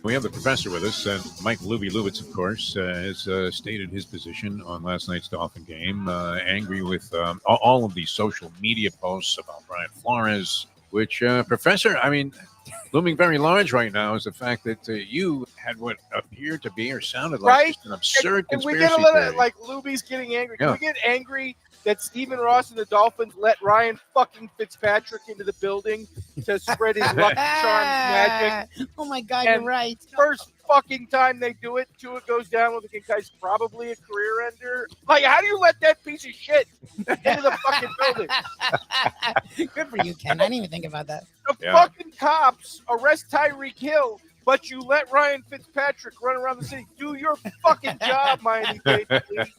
We have the professor with us, and Mike Lubie, of course, has stated his position on last night's Dolphin game. Angry with all of these social media posts about Brian Flores, which, Professor, I mean, looming very large right now is the fact that you had what appeared to be or sounded like Right? just an absurd Can we conspiracy get a little, theory. like, Lubie's getting angry? Can Yeah. we get angry that Stephen Ross and the Dolphins let Ryan fucking Fitzpatrick into the building to spread his lucky charms magic? Oh my God, And you're right. First fucking time they do it, Tua goes down with a concussion, probably a career ender. Like, how do you let that piece of shit into the fucking building? Good for you, Ken. I didn't even think about that. The fucking cops arrest Tyreek Hill, but you let Ryan Fitzpatrick run around the city. Do your fucking job, Miami Baby. The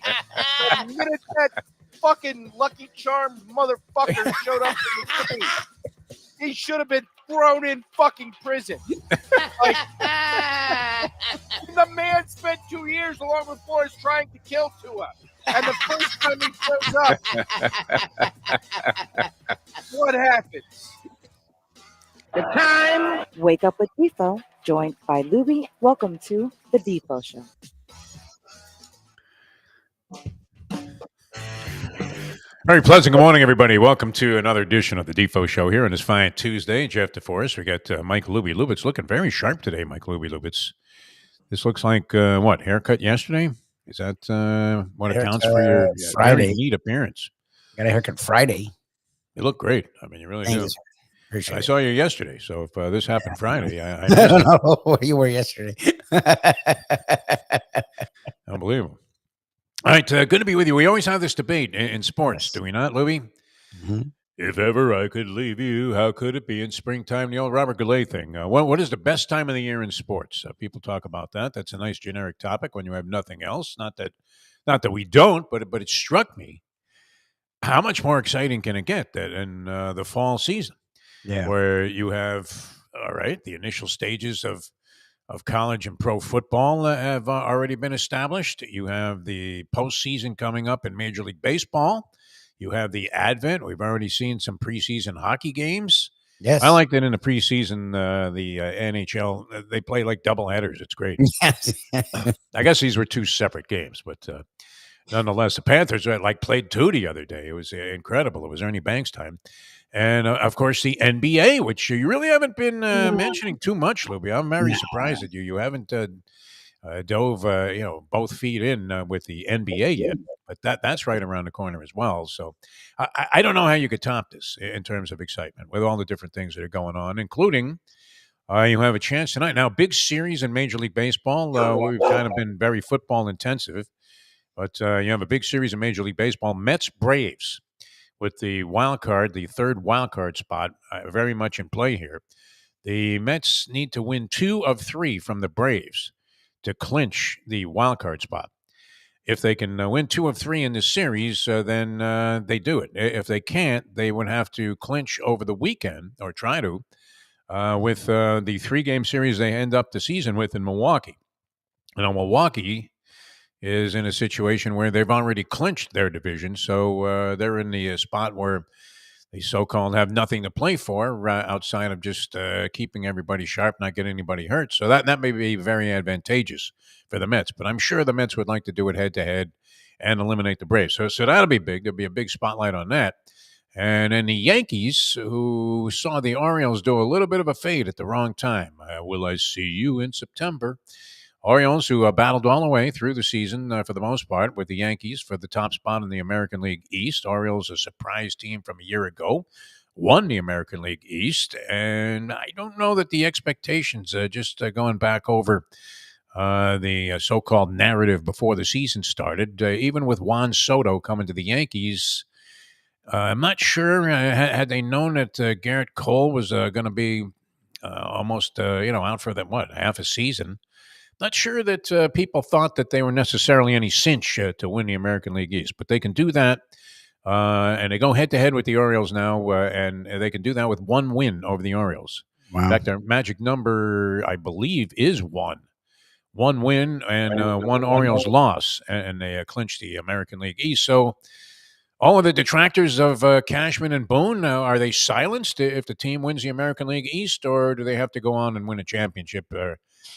minute that fucking Lucky Charms motherfucker showed up in the city, he should have been thrown in fucking prison. Like, the man spent 2 years along with Flores trying to kill Tua. And the first time he shows up, what happens? The time. Wake up with Defo, joined by Lubie. Welcome to the Defo Show. Very pleasant good morning, everybody. Welcome to another edition of the Defo Show here on this fine Tuesday. Jeff DeForest. We got Mike Lubie. Lubitz looking very sharp today, Mike Lubitz. This looks like, what, haircut yesterday? Is that what accounts for your Friday. very neat appearance? Got a haircut Friday. You look great. I mean, you really do. Appreciate I it. saw you yesterday, so if this happened Friday, I I don't know where you were yesterday. Unbelievable. All right, good to be with you. We always have this debate in sports, do we not, Lubie? Mm-hmm. If ever I could leave you, how could it be in springtime? The old Robert Goulet thing. What is the best time of the year in sports? People talk about that. That's a nice generic topic when you have nothing else. Not that we don't, but it struck me. How much more exciting can it get in the fall season? Yeah. Where you have, all right, the initial stages of college and pro football have already been established. You have the postseason coming up in Major League Baseball. You have the advent. We've already seen some preseason hockey games. Yes. I like that in the preseason, the NHL, they play like double headers. It's great. Yes. I guess these were two separate games, but nonetheless, the Panthers played two the other day. It was incredible. It was Ernie Banks time. And, of course, the NBA, which you really haven't been mentioning too much, Lubie. I'm very surprised at you. You haven't dove, both feet in with the NBA yet. But that's right around the corner as well. So I don't know how you could top this in terms of excitement with all the different things that are going on, including you have a chance tonight. Now, big series in Major League Baseball. We've kind of been very football intensive. But you have a big series in Major League Baseball. Mets-Braves. With the wild card, the third wild card spot, very much in play here. The Mets need to win 2 of 3 from the Braves to clinch the wild card spot. If they can win 2 of 3 in this series, then they do it. If they can't, they would have to clinch over the weekend, or try to, with the 3-game series they end up the season with in Milwaukee. Now, Milwaukee is in a situation where they've already clinched their division, so they're in the spot where they so-called have nothing to play for outside of just keeping everybody sharp, not getting anybody hurt. So that may be very advantageous for the Mets, but I'm sure the Mets would like to do it head-to-head and eliminate the Braves. So that'll be big. There'll be a big spotlight on that. And then the Yankees, who saw the Orioles do a little bit of a fade at the wrong time. Will I see you in September? Orioles, who battled all the way through the season for the most part with the Yankees for the top spot in the American League East. Orioles, a surprise team from a year ago, won the American League East. And I don't know that the expectations, just going back over the so-called narrative before the season started, even with Juan Soto coming to the Yankees, I'm not sure, had they known that Garrett Cole was going to be almost, out for half a season. Not sure that people thought that they were necessarily any cinch to win the American League East, but they can do that, and they go head-to-head with the Orioles now, and they can do that with 1 win over the Orioles. Wow. In fact, their magic number, I believe, is 1. 1 win and 1 Orioles loss, and they clinch the American League East. So all of the detractors of Cashman and Boone, are they silenced if the team wins the American League East, or do they have to go on and win a championship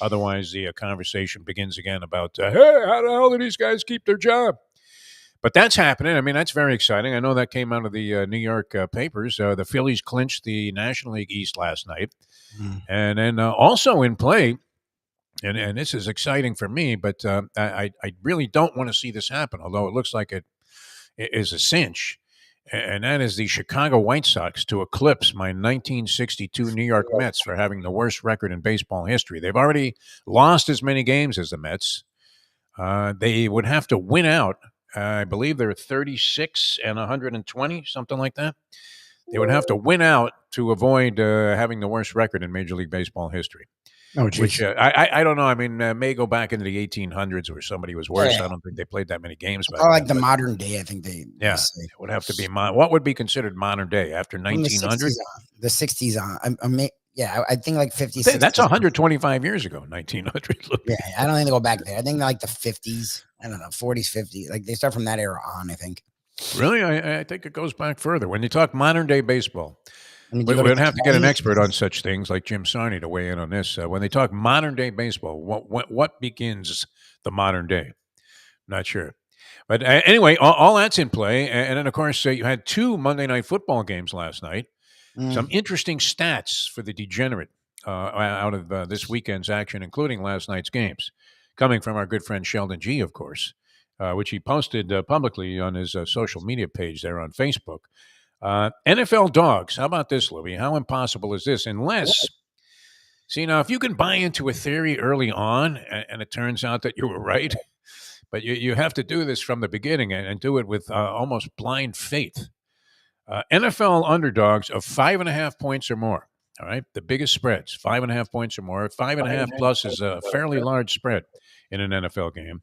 Otherwise, the conversation begins again about, hey, how the hell do these guys keep their job? But that's happening. I mean, that's very exciting. I know that came out of the New York papers. The Phillies clinched the National League East last night. And then also in play, and this is exciting for me, but I really don't want to see this happen, although it looks like it is a cinch. And that is the Chicago White Sox to eclipse my 1962 New York Mets for having the worst record in baseball history. They've already lost as many games as the Mets. They would have to win out. I believe they're 36 and 120, something like that. They would have to win out to avoid having the worst record in Major League Baseball history. Oh, geez. Which I don't know. I mean, may go back into the 1800s where somebody was worse. Yeah. I don't think they played that many games. Or like the modern day, I think they say. It would have to be what would be considered modern day after 1900? The 60s on. Yeah, I think like 50s. 60s. That's 125 years ago, 1900. Yeah, I don't think they go back there. I think like the 50s. I don't know, 40s, 50s. Like they start from that era on, I think. Really? I think it goes back further. When you talk modern day baseball, I mean, we'd have to get an expert on such things like Jim Sarney to weigh in on this. When they talk modern day baseball, what begins the modern day? Not sure. But anyway, all that's in play. And then, of course, you had 2 Monday Night Football games last night. Some interesting stats for the degenerate out of this weekend's action, including last night's games, coming from our good friend Sheldon G., of course, which he posted publicly on his social media page there on Facebook. NFL dogs. How about this, Louie? How impossible is this? Unless, see, now, if you can buy into a theory early on and it turns out that you were right, but you have to do this from the beginning and do it with almost blind faith. NFL underdogs of 5.5 points or more. All right. The biggest spreads, 5.5 points or more. 5.5 plus is a fairly large spread in an NFL game.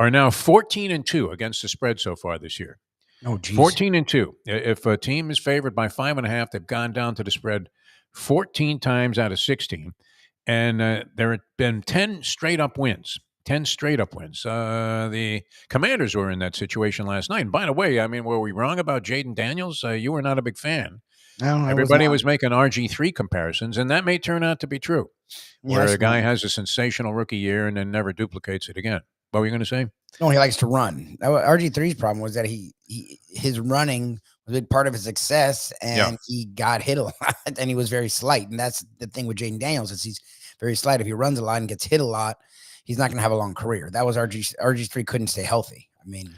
Are now 14-2 against the spread so far this year. Oh, geez. 14-2. If a team is favored by 5.5, they've gone down to the spread 14 times out of 16. And there have been 10 straight up wins. 10 straight up wins. The Commanders were in that situation last night. And by the way, I mean, were we wrong about Jaden Daniels? You were not a big fan. No, everybody was making RG3 comparisons, and that may turn out to be true. Where a guy has a sensational rookie year and then never duplicates it again. What were you going to say? No, he likes to run. RG3's problem was that his running was a big part of his success, and he got hit a lot, and he was very slight. And that's the thing with Jaden Daniels is he's very slight. If he runs a lot and gets hit a lot, he's not going to have a long career. That was RG3 couldn't stay healthy. I mean,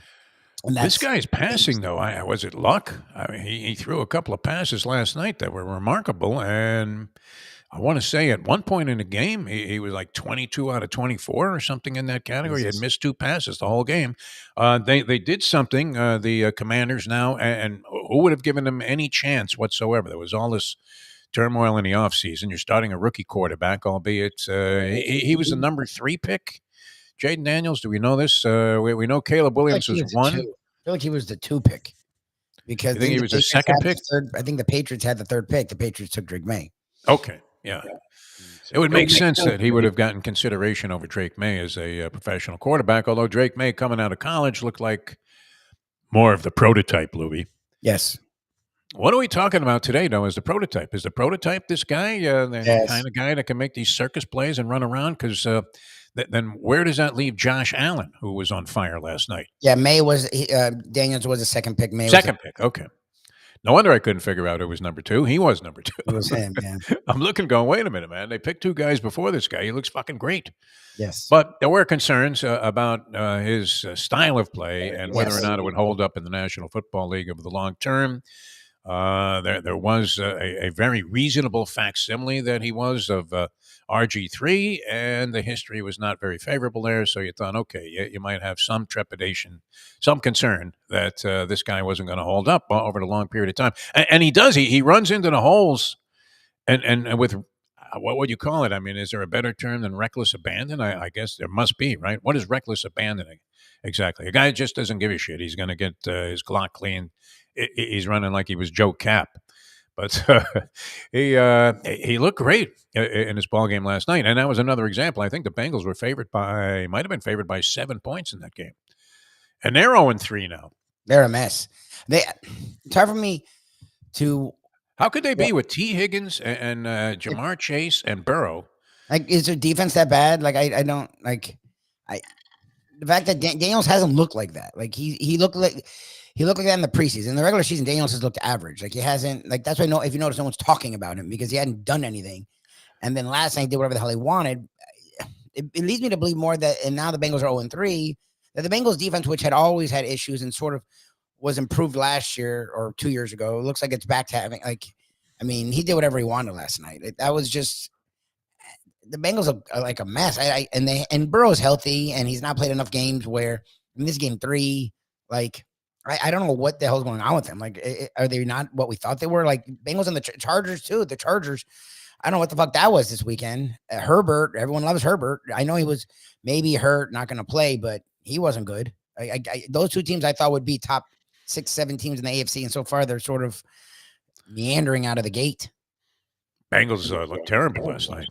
and this guy's passing, though, was it luck? I mean, he threw a couple of passes last night that were remarkable, and I want to say at one point in the game, he was like 22 out of 24 or something in that category. He had missed 2 passes the whole game. They did something, the Commanders now, and who would have given them any chance whatsoever? There was all this turmoil in the offseason. You're starting a rookie quarterback, albeit he was the number 3 pick. Jaden Daniels, do we know this? We know Caleb Williams was 1. I feel like he was the 2 pick. Because you think he was the second pick? I think the Patriots had the 3rd pick. The Patriots took Drake May. Okay, yeah. It would make sense that he would have gotten consideration over Drake May as a professional quarterback, although Drake May coming out of college looked like more of the prototype, Lubie. Yes. What are we talking about today, though, as the prototype? Is the prototype this guy, the kind of guy that can make these circus plays and run around? Because then where does that leave Josh Allen, who was on fire last night? Yeah, Daniels was a 2nd pick. Second pick, okay. No wonder I couldn't figure out who was number 2. He was number 2. It was him, yeah. I'm looking going, wait a minute, man. They picked 2 guys before this guy. He looks fucking great. Yes. But there were concerns about his style of play and whether or not it would hold up in the National Football League over the long term. There was a very reasonable facsimile that he was of RG3, and the history was not very favorable there. So you thought, okay, you might have some trepidation, some concern that this guy wasn't going to hold up over the long period of time. And he does. He runs into the holes, and with what would you call it? I mean, is there a better term than reckless abandon? I guess there must be, right? What is reckless abandoning exactly? A guy just doesn't give a shit. He's going to get his Glock clean. He's running like he was Joe Cap. But he looked great in his ball game last night. And that was another example. I think the Bengals were might have been favored by 7 points in that game. And they're 0-3 now. They're a mess. It's hard for me to. How could they be with T. Higgins and Jamar Chase and Burrow Like, is their defense that bad? Like, I don't like. The fact that Daniels hasn't looked like that. Like he looked like that in the preseason. In the regular season, Daniels has looked average. Like he hasn't. Like that's why if you notice, no one's talking about him because he hadn't done anything. And then last night he did whatever the hell he wanted. It leads me to believe more that, and now the Bengals are 0-3. That the Bengals defense, which had always had issues and sort of was improved last year or 2 years ago, it looks like it's back to having like. I mean, he did whatever he wanted last night. That was just. The Bengals are like a mess. And Burrow's healthy and he's not played enough games where in this game 3, like I don't know what the hell's going on with them. Like, are they not what we thought they were? Like Bengals and the Chargers too. The Chargers, I don't know what the fuck that was this weekend. Herbert, everyone loves Herbert. I know he was maybe hurt, not going to play, but he wasn't good. Those two teams I thought would be top 6, 7 teams in the AFC, and so far they're sort of meandering out of the gate. Bengals looked terrible last night.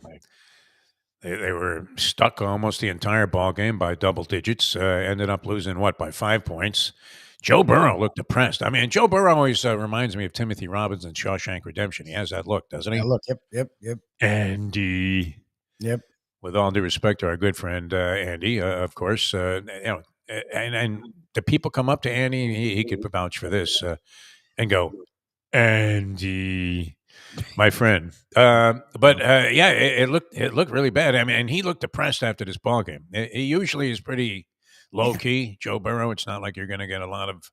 They were stuck almost the entire ball game by double digits. Ended up losing by 5 points. Joe Burrow looked depressed. I mean, Joe Burrow always reminds me of Timothy Robbins in Shawshank Redemption. He has that look, doesn't he? That look. Yep. Andy. Yep. With all due respect to our good friend Andy, of course, and the people come up to Andy. He could vouch for this and go, Andy. My friend, yeah, it looked really bad. I mean, and he looked depressed after this ball game. He usually is pretty low key, Joe Burrow. It's not like you're going to get a lot of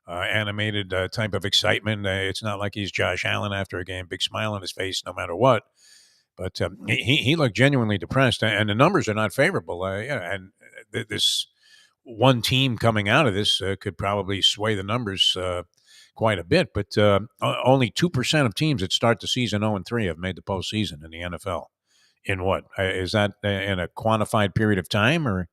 animated type of excitement. It's not like he's Josh Allen after a game, big smile on his face, no matter what. But he looked genuinely depressed, and the numbers are not favorable. And this one team coming out of this could probably sway the numbers quite a bit, but only 2% of teams that start the season 0-3 have made the postseason in the NFL. In what? Is that in a quantified period of time or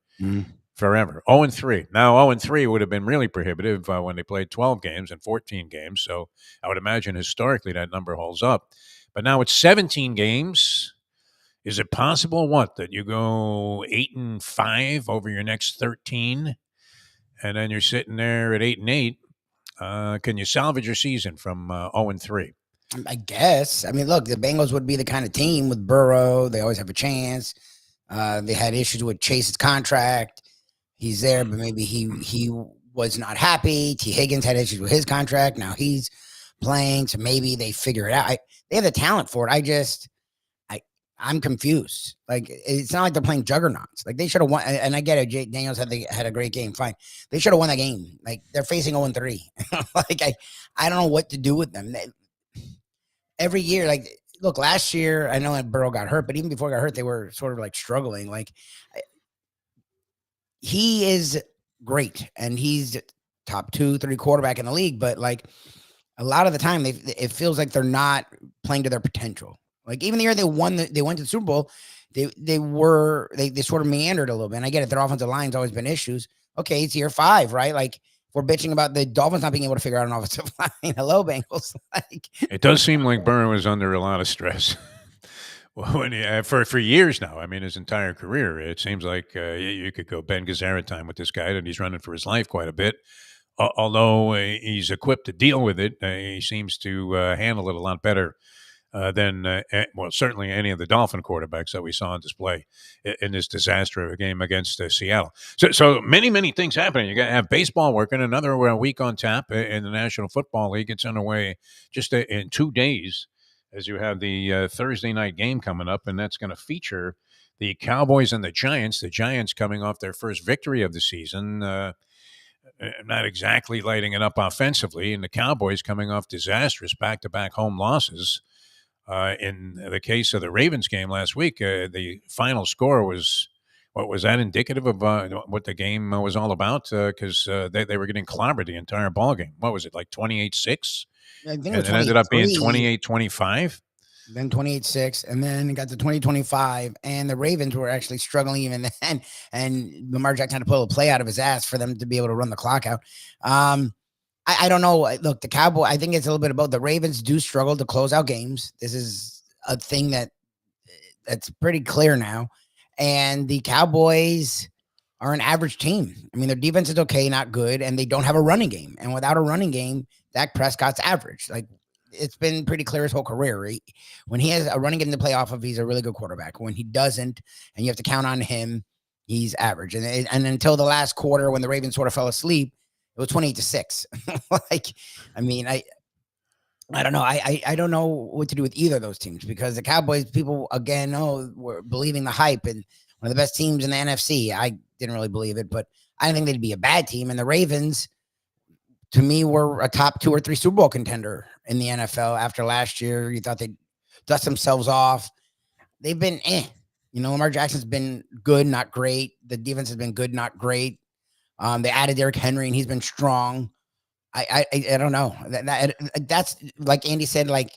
forever? 0-3. Now, 0-3 would have been really prohibitive when they played 12 games and 14 games, so I would imagine historically that number holds up. But now it's 17 games. Is it possible, that you go 8-5 over your next 13, and then you're sitting there at 8-8? Can you salvage your season from 0-3? I guess. I mean, look, the Bengals would be the kind of team with Burrow. They always have a chance. They had issues with Chase's contract. He's there, but maybe he was not happy. T. Higgins had issues with his contract. Now he's playing, so maybe they figure it out. They have the talent for it. I'm confused. Like, it's not like they're playing juggernauts. Like, they should have won. And I get it. Jay Daniels had a great game. Fine. They should have won that game. Like, they're facing 0-3. Like, I don't know what to do with them. Every year, like, look, last year, I know that Burrow got hurt, but even before he got hurt, they were sort of like struggling. Like, he is great, and he's top 2-3 quarterback in the league. But, like, a lot of the time, it feels like they're not playing to their potential. Like, even the year they went to the Super Bowl, they sort of meandered a little bit. And I get it. Their offensive line's always been issues. Okay, it's year 5, right? Like, if we're bitching about the Dolphins not being able to figure out an offensive line. Hello, Bengals. Like, it does seem like Burrow is under a lot of stress. For years now. I mean, his entire career, it seems like you could go Ben Gazzara time with this guy, and he's running for his life quite a bit. Although he's equipped to deal with it, he seems to handle it a lot better than certainly any of the Dolphin quarterbacks that we saw on display in this disaster of a game against Seattle. So many things happening. You got to have baseball working. Another week on tap in the National Football League. It's underway just in 2 days, as you have the Thursday night game coming up, and that's going to feature the Cowboys and the Giants. The Giants coming off their first victory of the season. Not exactly lighting it up offensively, and the Cowboys coming off disastrous back-to-back home losses. In the case of the Ravens game last week, the final score was, was that indicative of what the game was all about? Because they were getting clobbered the entire ball game. What was it, like 28-6? I think it ended up being 28-25. Then 28-6, and then it got to 20-25, and the Ravens were actually struggling even then, and Lamar Jackson had to pull a play out of his ass for them to be able to run the clock out. I don't know. Look, the Cowboy, I think it's a little bit about the Ravens do struggle to close out games. This is a thing that's pretty clear now. And the Cowboys are an average team. I mean, their defense is okay, not good, and they don't have a running game. And without a running game, Dak Prescott's average. Like, it's been pretty clear his whole career. When he has a running game to play off of, he's a really good quarterback. When he doesn't, and you have to count on him, he's average. And until the last quarter, when the Ravens sort of fell asleep, it was 28-6. Like, I mean, I don't know. I don't know what to do with either of those teams, because the Cowboys, people again, were believing the hype and one of the best teams in the NFC. I didn't really believe it, but I didn't think they'd be a bad team. And the Ravens, to me, were a top 2 or 3 Super Bowl contender in the NFL after last year. You thought they'd dust themselves off. They've been Lamar Jackson's been good, not great. The defense has been good, not great. They added Derrick Henry, and he's been strong. I don't know. That's like Andy said, like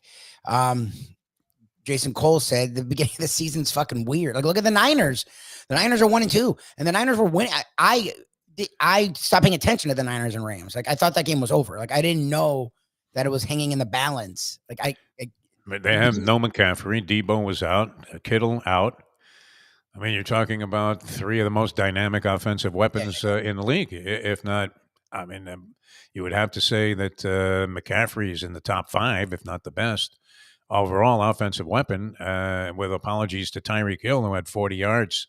Jason Cole said, the beginning of the season's fucking weird. Like, look at the Niners. The Niners are 1-2, and the Niners were winning. I stopped paying attention to the Niners and Rams. Like, I thought that game was over. Like, I didn't know that it was hanging in the balance. Like, But they have no McCaffrey. Debo was out. Kittle out. I mean, you're talking about 3 of the most dynamic offensive weapons in the league. If not, I mean, you would have to say that McCaffrey is in the top 5, if not the best overall offensive weapon. With apologies to Tyreek Hill, who had 40 yards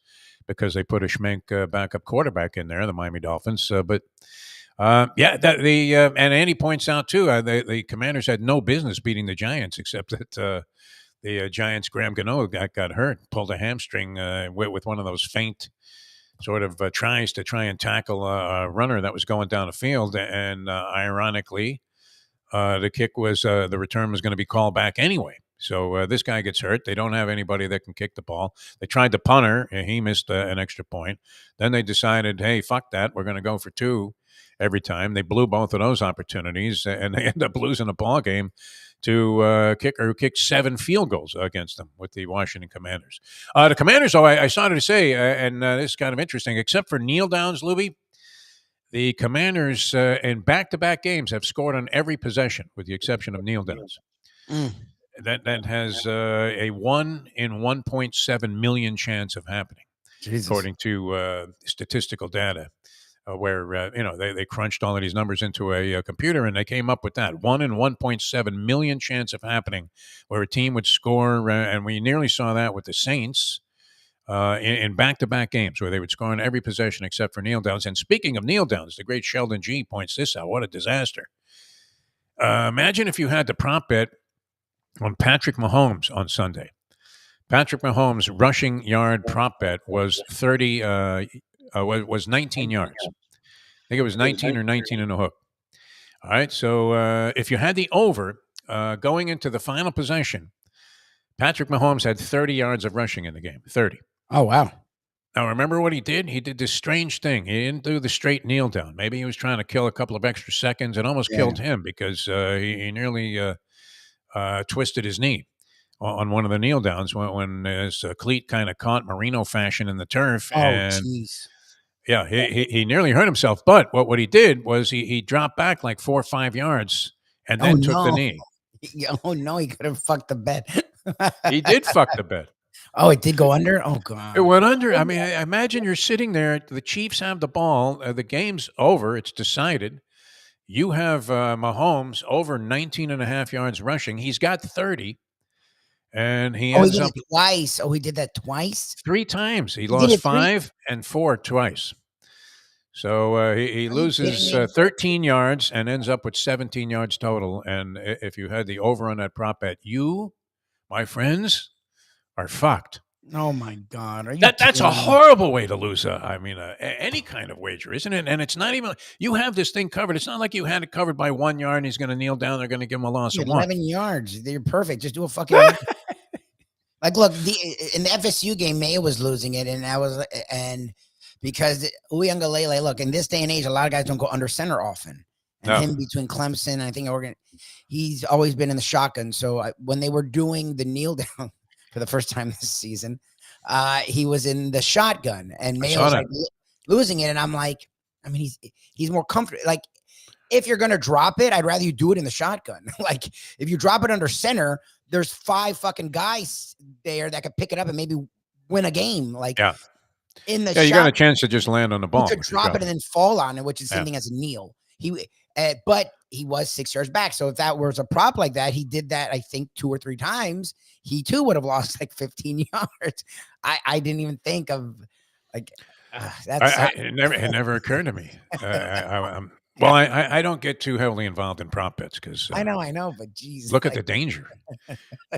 because they put a schmink backup quarterback in there, the Miami Dolphins. And Andy points out too, the Commanders had no business beating the Giants, except that the Giants' Graham Gano got hurt, pulled a hamstring with one of those feint sort of tries to try and tackle a runner that was going down the field, and ironically, the kick was the return was going to be called back anyway. So this guy gets hurt. They don't have anybody that can kick the ball. They tried the punter, and he missed an extra point. Then they decided, hey, fuck that. We're going to go for 2 every time. They blew both of those opportunities, and they end up losing a ball game to a kicker who kicked 7 field goals against them with the Washington Commanders. The Commanders, though, I started to say, and this is kind of interesting, except for kneel downs, Lubie, the Commanders in back-to-back games have scored on every possession with the exception of kneel downs. That has a 1 in 1.7 million chance of happening, according to statistical data, where they crunched all of these numbers into a computer, and they came up with that 1 in 1.7 million chance of happening, where a team would score, and we nearly saw that with the Saints in back-to-back games, where they would score on every possession except for kneel downs. And speaking of kneel downs, the great Sheldon G points this out. What a disaster! Imagine if you had the prop bet on Patrick Mahomes on Sunday. Patrick Mahomes' rushing yard prop bet was 19 yards. I think it was 19 or 19 and a hook. All right, so if you had the over going into the final possession, Patrick Mahomes had 30 yards of rushing in the game. 30. Oh, wow. Now, remember what he did? He did this strange thing. He didn't do the straight kneel down. Maybe he was trying to kill a couple of extra seconds and almost killed him, because he nearly twisted his knee on one of the kneel downs when his cleat kind of caught Marino fashion in the turf. Oh, jeez. Yeah, he nearly hurt himself. But what he did was he dropped back like 4 or 5 yards and then took the knee. Oh, no, he could have fucked the bet. He did fuck the bet. Oh, it did go under? Oh, God. It went under. I mean, imagine you're sitting there. The Chiefs have the ball. The game's over. It's decided. You have Mahomes over 19 and a half yards rushing. He's got 30. And he ends up twice. Oh, he did that twice? 3 times. He lost 5 and 4 twice. So he loses 13 yards and ends up with 17 yards total. And if you had the over on that prop bet, you, my friends, are fucked. Oh, my God. Are you that's a horrible way to lose any kind of wager, isn't it? And it's not even – you have this thing covered. It's not like you had it covered by 1 yard and he's going to kneel down. They're going to give him a loss of 1. 11 yards. They're perfect. Just do a fucking – like, look, in the FSU game, Mayo was losing it, and because Uiagalelei, look, in this day and age, a lot of guys don't go under center often. And him between Clemson, I think Oregon, he's always been in the shotgun. So when they were doing the kneel down for the first time this season, he was in the shotgun, and Mayo's like losing it. And I'm like, I mean, he's more comfortable. Like, if you're going to drop it, I'd rather you do it in the shotgun. Like, if you drop it under center, there's 5 fucking guys there that could pick it up and maybe win a game. Like, in the you got a chance to just land on the ball. You could drop it and then fall on it, which is the same thing as a kneel. But he was 6 yards back. So if that was a prop like that, he did that, I think, 2 or 3 times. He too would have lost like 15 yards. I didn't even think of like it never occurred to me. Well, I don't get too heavily involved in prop bets because I know, but geez, look at the danger.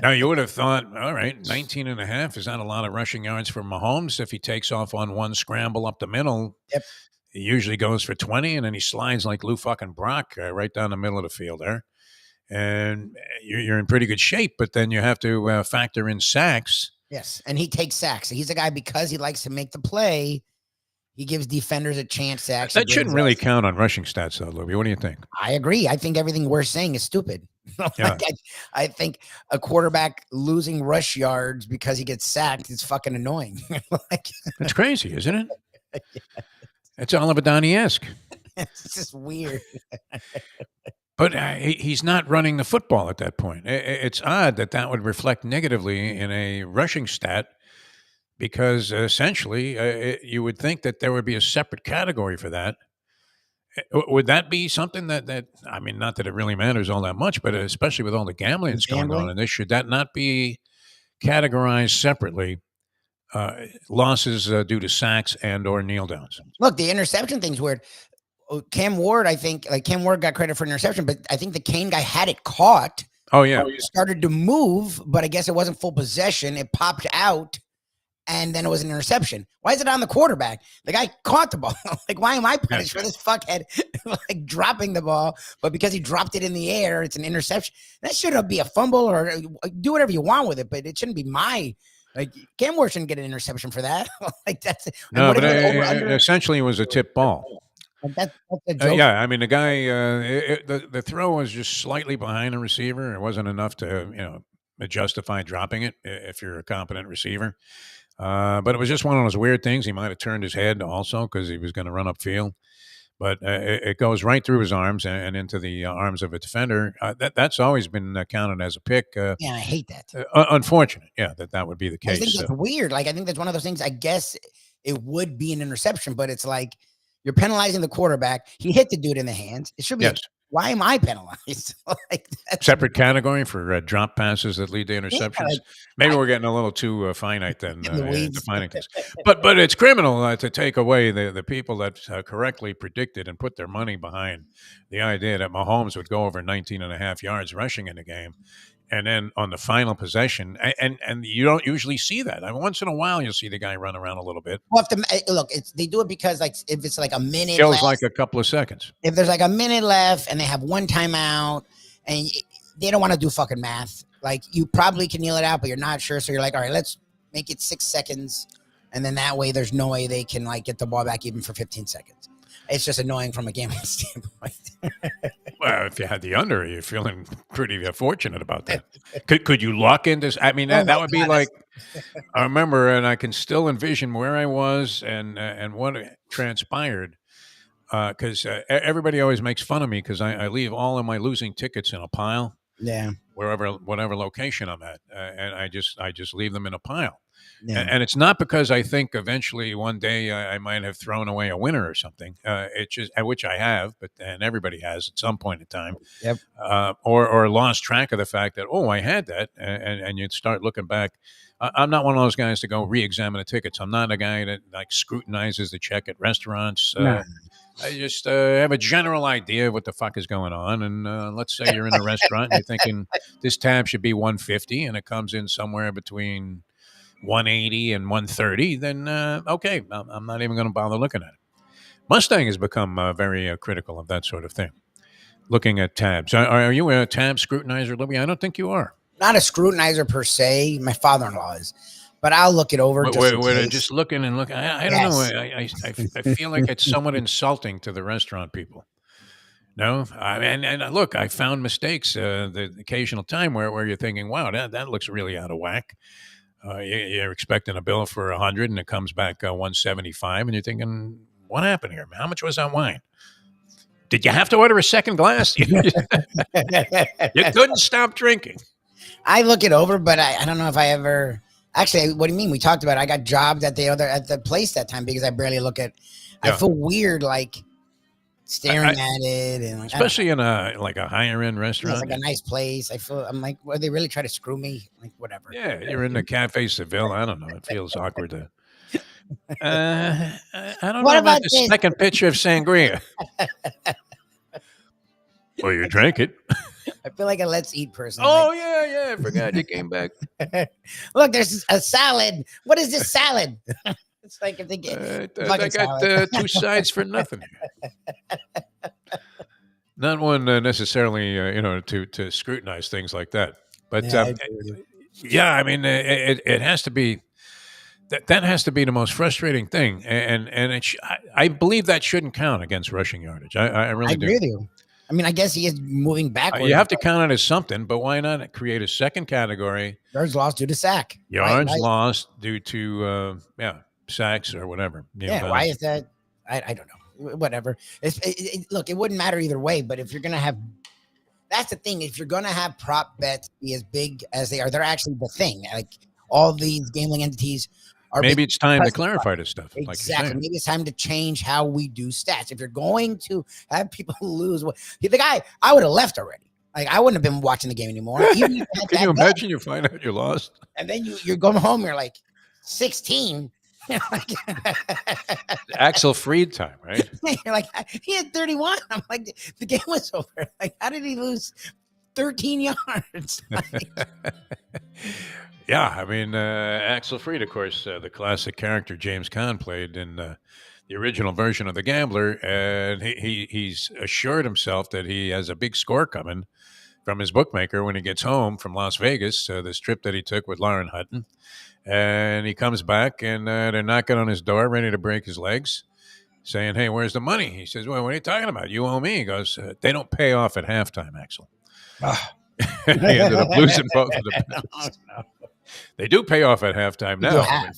Now, you would have thought, all right, 19 and a half is not a lot of rushing yards for Mahomes. If he takes off on one scramble up the middle, Yep. he usually goes for 20, and then he slides like Lou fucking Brock right down the middle of the field there. And you're in pretty good shape, but then you have to factor in sacks. Yes, and he takes sacks. He's a guy, because he likes to make the play, he gives defenders a chance to actually. That shouldn't really count on rushing stats, though, Lubie. What do you think? I agree. I think everything we're saying is stupid. Yeah. I think a quarterback losing rush yards because he gets sacked is fucking annoying. That's crazy, isn't it? Yeah. It's Oliver Donnie-esque. It's just weird. But he's not running the football at that point. It's odd that would reflect negatively in a rushing stat, because essentially you would think that there would be a separate category for that. Would that be something that I mean, not that it really matters all that much, but especially with all the gambling that's going on in this, should that not be categorized separately? Losses due to sacks and or kneel downs. Look, the interception thing's weird. Cam Ward, I think, Cam Ward got credit for interception, but I think the Kane guy had it caught. Oh, yeah. It started to move, but I guess it wasn't full possession. It popped out, and then it was an interception. Why is it on the quarterback? The guy caught the ball. Like, why am I punished for this fuckhead like dropping the ball? But because he dropped it in the air, it's an interception. That shouldn't be a fumble, or do whatever you want with it, but it shouldn't be my. Like, Cam Ward shouldn't get an interception for that. Like, that's no, but essentially it was a tip ball. That's a joke. Yeah, I mean, the guy, the throw was just slightly behind the receiver. It wasn't enough to, justify dropping it if you're a competent receiver. But it was just one of those weird things. He might have turned his head also because he was going to run upfield. But it goes right through his arms and into the arms of a defender. That's always been counted as a pick. Yeah, I hate that. Unfortunate, yeah, that would be the case. I think that's weird. Like, I think that's one of those things. I guess it would be an interception, but it's like you're penalizing the quarterback. He hit the dude in the hands. It should be. Yes. Why am I penalized? Like, separate category for drop passes that lead to interceptions. Maybe we're getting a little too finite then defining things. But it's criminal to take away the people that correctly predicted and put their money behind the idea that Mahomes would go over 19 and a half yards rushing in the game. And then on the final possession, and you don't usually see that. I mean, once in a while, you'll see the guy run around a little bit. Well, look, they do it because, like, if it's like a minute, feels like a couple of seconds. If there's like a minute left and they have one timeout, and they don't want to do fucking math, like, you probably can kneel it out, but you're not sure. So you're like, all right, let's make it 6 seconds, and then that way there's no way they can like get the ball back even for 15 seconds. It's just annoying from a gambling standpoint. Well, if you had the under, you're feeling pretty fortunate about that. Could you lock in this? I mean, that would be like, I remember, and I can still envision where I was and what transpired. Because everybody always makes fun of me because I leave all of my losing tickets in a pile. Yeah. Whatever location I'm at, and I just leave them in a pile. Yeah. And it's not because I think eventually one day I might have thrown away a winner or something. It's just, which I have, and everybody has at some point in time. Yep. Or lost track of the fact that, I had that, and you'd start looking back. I'm not one of those guys to go re-examine the tickets. I'm not a guy that like scrutinizes the check at restaurants. No. I just have a general idea of what the fuck is going on. And let's say you're in a restaurant and you're thinking this tab should be 150 and it comes in somewhere between 180 and 130, then okay, I'm not even going to bother looking at it. Mustang has become very critical of that sort of thing, looking at tabs. Are you a tab scrutinizer, Libby? I don't think you are. Not a scrutinizer per se. My father-in-law is, but I'll look it over. We're just looking and looking. I don't know. I feel like it's somewhat insulting to the restaurant people. No, and look, I found mistakes the occasional time where you're thinking, wow, that looks really out of whack. You're expecting a bill for 100 and it comes back 175, and you're thinking, what happened here? How much was that wine? Did you have to order a second glass? You couldn't stop drinking. I look it over, but I don't know if I ever. Actually, what do you mean? We talked about it. I got jobbed at the place that time because I barely look at. Yeah. I feel weird, like staring at it, and like, especially in a higher end it's restaurant. like a nice place. I'm like, well, they really try to screw me? Like, whatever. Yeah, you're in the Cafe Seville. I don't know. It feels awkward to. I don't What know about about the this? second pitcher of sangria. Well, you drank it. I feel like a let's eat person. Oh yeah. I forgot you came back. Look, there's a salad. What is this salad? It's like if they get I fucking got salad. two sides for nothing. Not one necessarily, to scrutinize things like that. But Yeah, I agree with you. yeah, I mean, it has to be that has to be the most frustrating thing, and I believe that shouldn't count against rushing yardage. I I really agree do. with you. I mean, I guess he is moving backwards. You have to count it as something, but why not create a second category? Yards lost due to sack. Yards Why- lost due to sacks or whatever. Yeah, why is that? I don't know. Whatever. Look, it wouldn't matter either way. But if you're gonna have, that's the thing. If you're gonna have prop bets be as big as they are, they're actually the thing. Like all these gambling entities are. Maybe it's time to press- clarify this stuff. Like you're Exactly. saying. Maybe it's time to change how we do stats. If you're going to have people lose, the guy, I would have left already. Like I wouldn't have been watching the game anymore. Even if you had Can that you bet, imagine you find out you lost? and then you're going home. You're like 16. You're like, Axel Freed time, right? you're like, he had 31. I'm like, the game was over. Like, how did he lose 13 yards? Like, Yeah, I mean, Axel Freed, of course, the classic character James Caan played in the original version of The Gambler, and he's assured himself that he has a big score coming from his bookmaker when he gets home from Las Vegas, this trip that he took with Lauren Hutton. And he comes back, and they're knocking on his door, ready to break his legs, saying, "Hey, where's the money?" He says, "Well, what are you talking about? You owe me." He goes, "They don't pay off at halftime, Axel." He ended up losing both of them. They do pay off at halftime you now. have.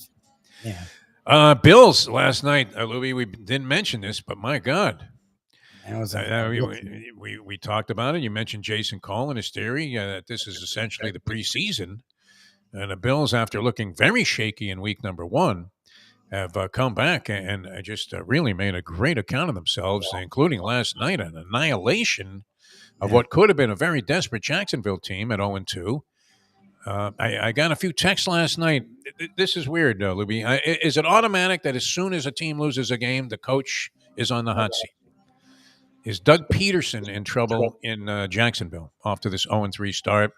Yeah. Bills last night, Louis. We didn't mention this, but my God, That was we talked about it. You mentioned Jason Cole and his theory that this is essentially the preseason, and the Bills, after looking very shaky in week number 1, have come back and just really made a great account of themselves, including last night an annihilation of what could have been a very desperate Jacksonville team at 0-2. I got a few texts last night. This is weird, Lubie. Is it automatic that as soon as a team loses a game, the coach is on the hot seat? Is Doug Peterson in trouble in Jacksonville after this 0-3 start?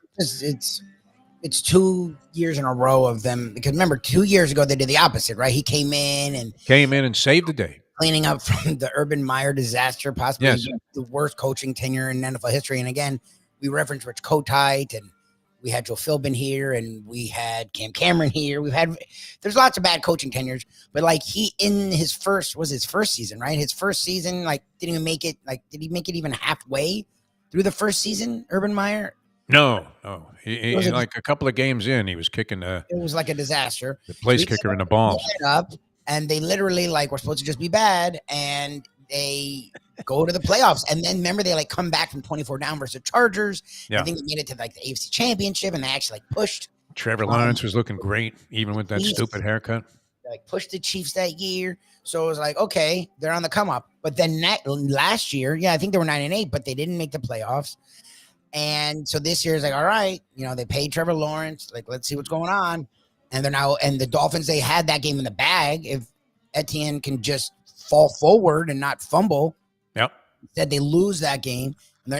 It's 2 years in a row of them, because remember 2 years ago they did the opposite, right? He came in and saved the day, cleaning up from the Urban Meyer disaster, possibly the worst coaching tenure in NFL history. And again, we referenced Rich Kotite, and we had Joe Philbin here, and we had Cam Cameron here. There's lots of bad coaching tenures, but like he in his first season, right? His first season, like didn't even make it. Like, did he make it even halfway through the first season? Urban Meyer? No. He like a couple of games in, he was kicking it was like a disaster. The place kicker in the balls. Up, and they literally were supposed to just be bad, and they go to the playoffs. And then remember, they come back from 24 down versus Chargers. Yeah. I think they made it to the AFC Championship, and they actually pushed. Trevor Lawrence was looking great, even with that stupid haircut. They pushed the Chiefs that year. So it was like, okay, they're on the come up. But then last year, I think they were 9-8, but they didn't make the playoffs. And so this year is like, all right, they paid Trevor Lawrence. Let's see what's going on. And they're now, and the Dolphins, they had that game in the bag. If Etienne can just fall forward and not fumble. Yep. Instead, they lose that game.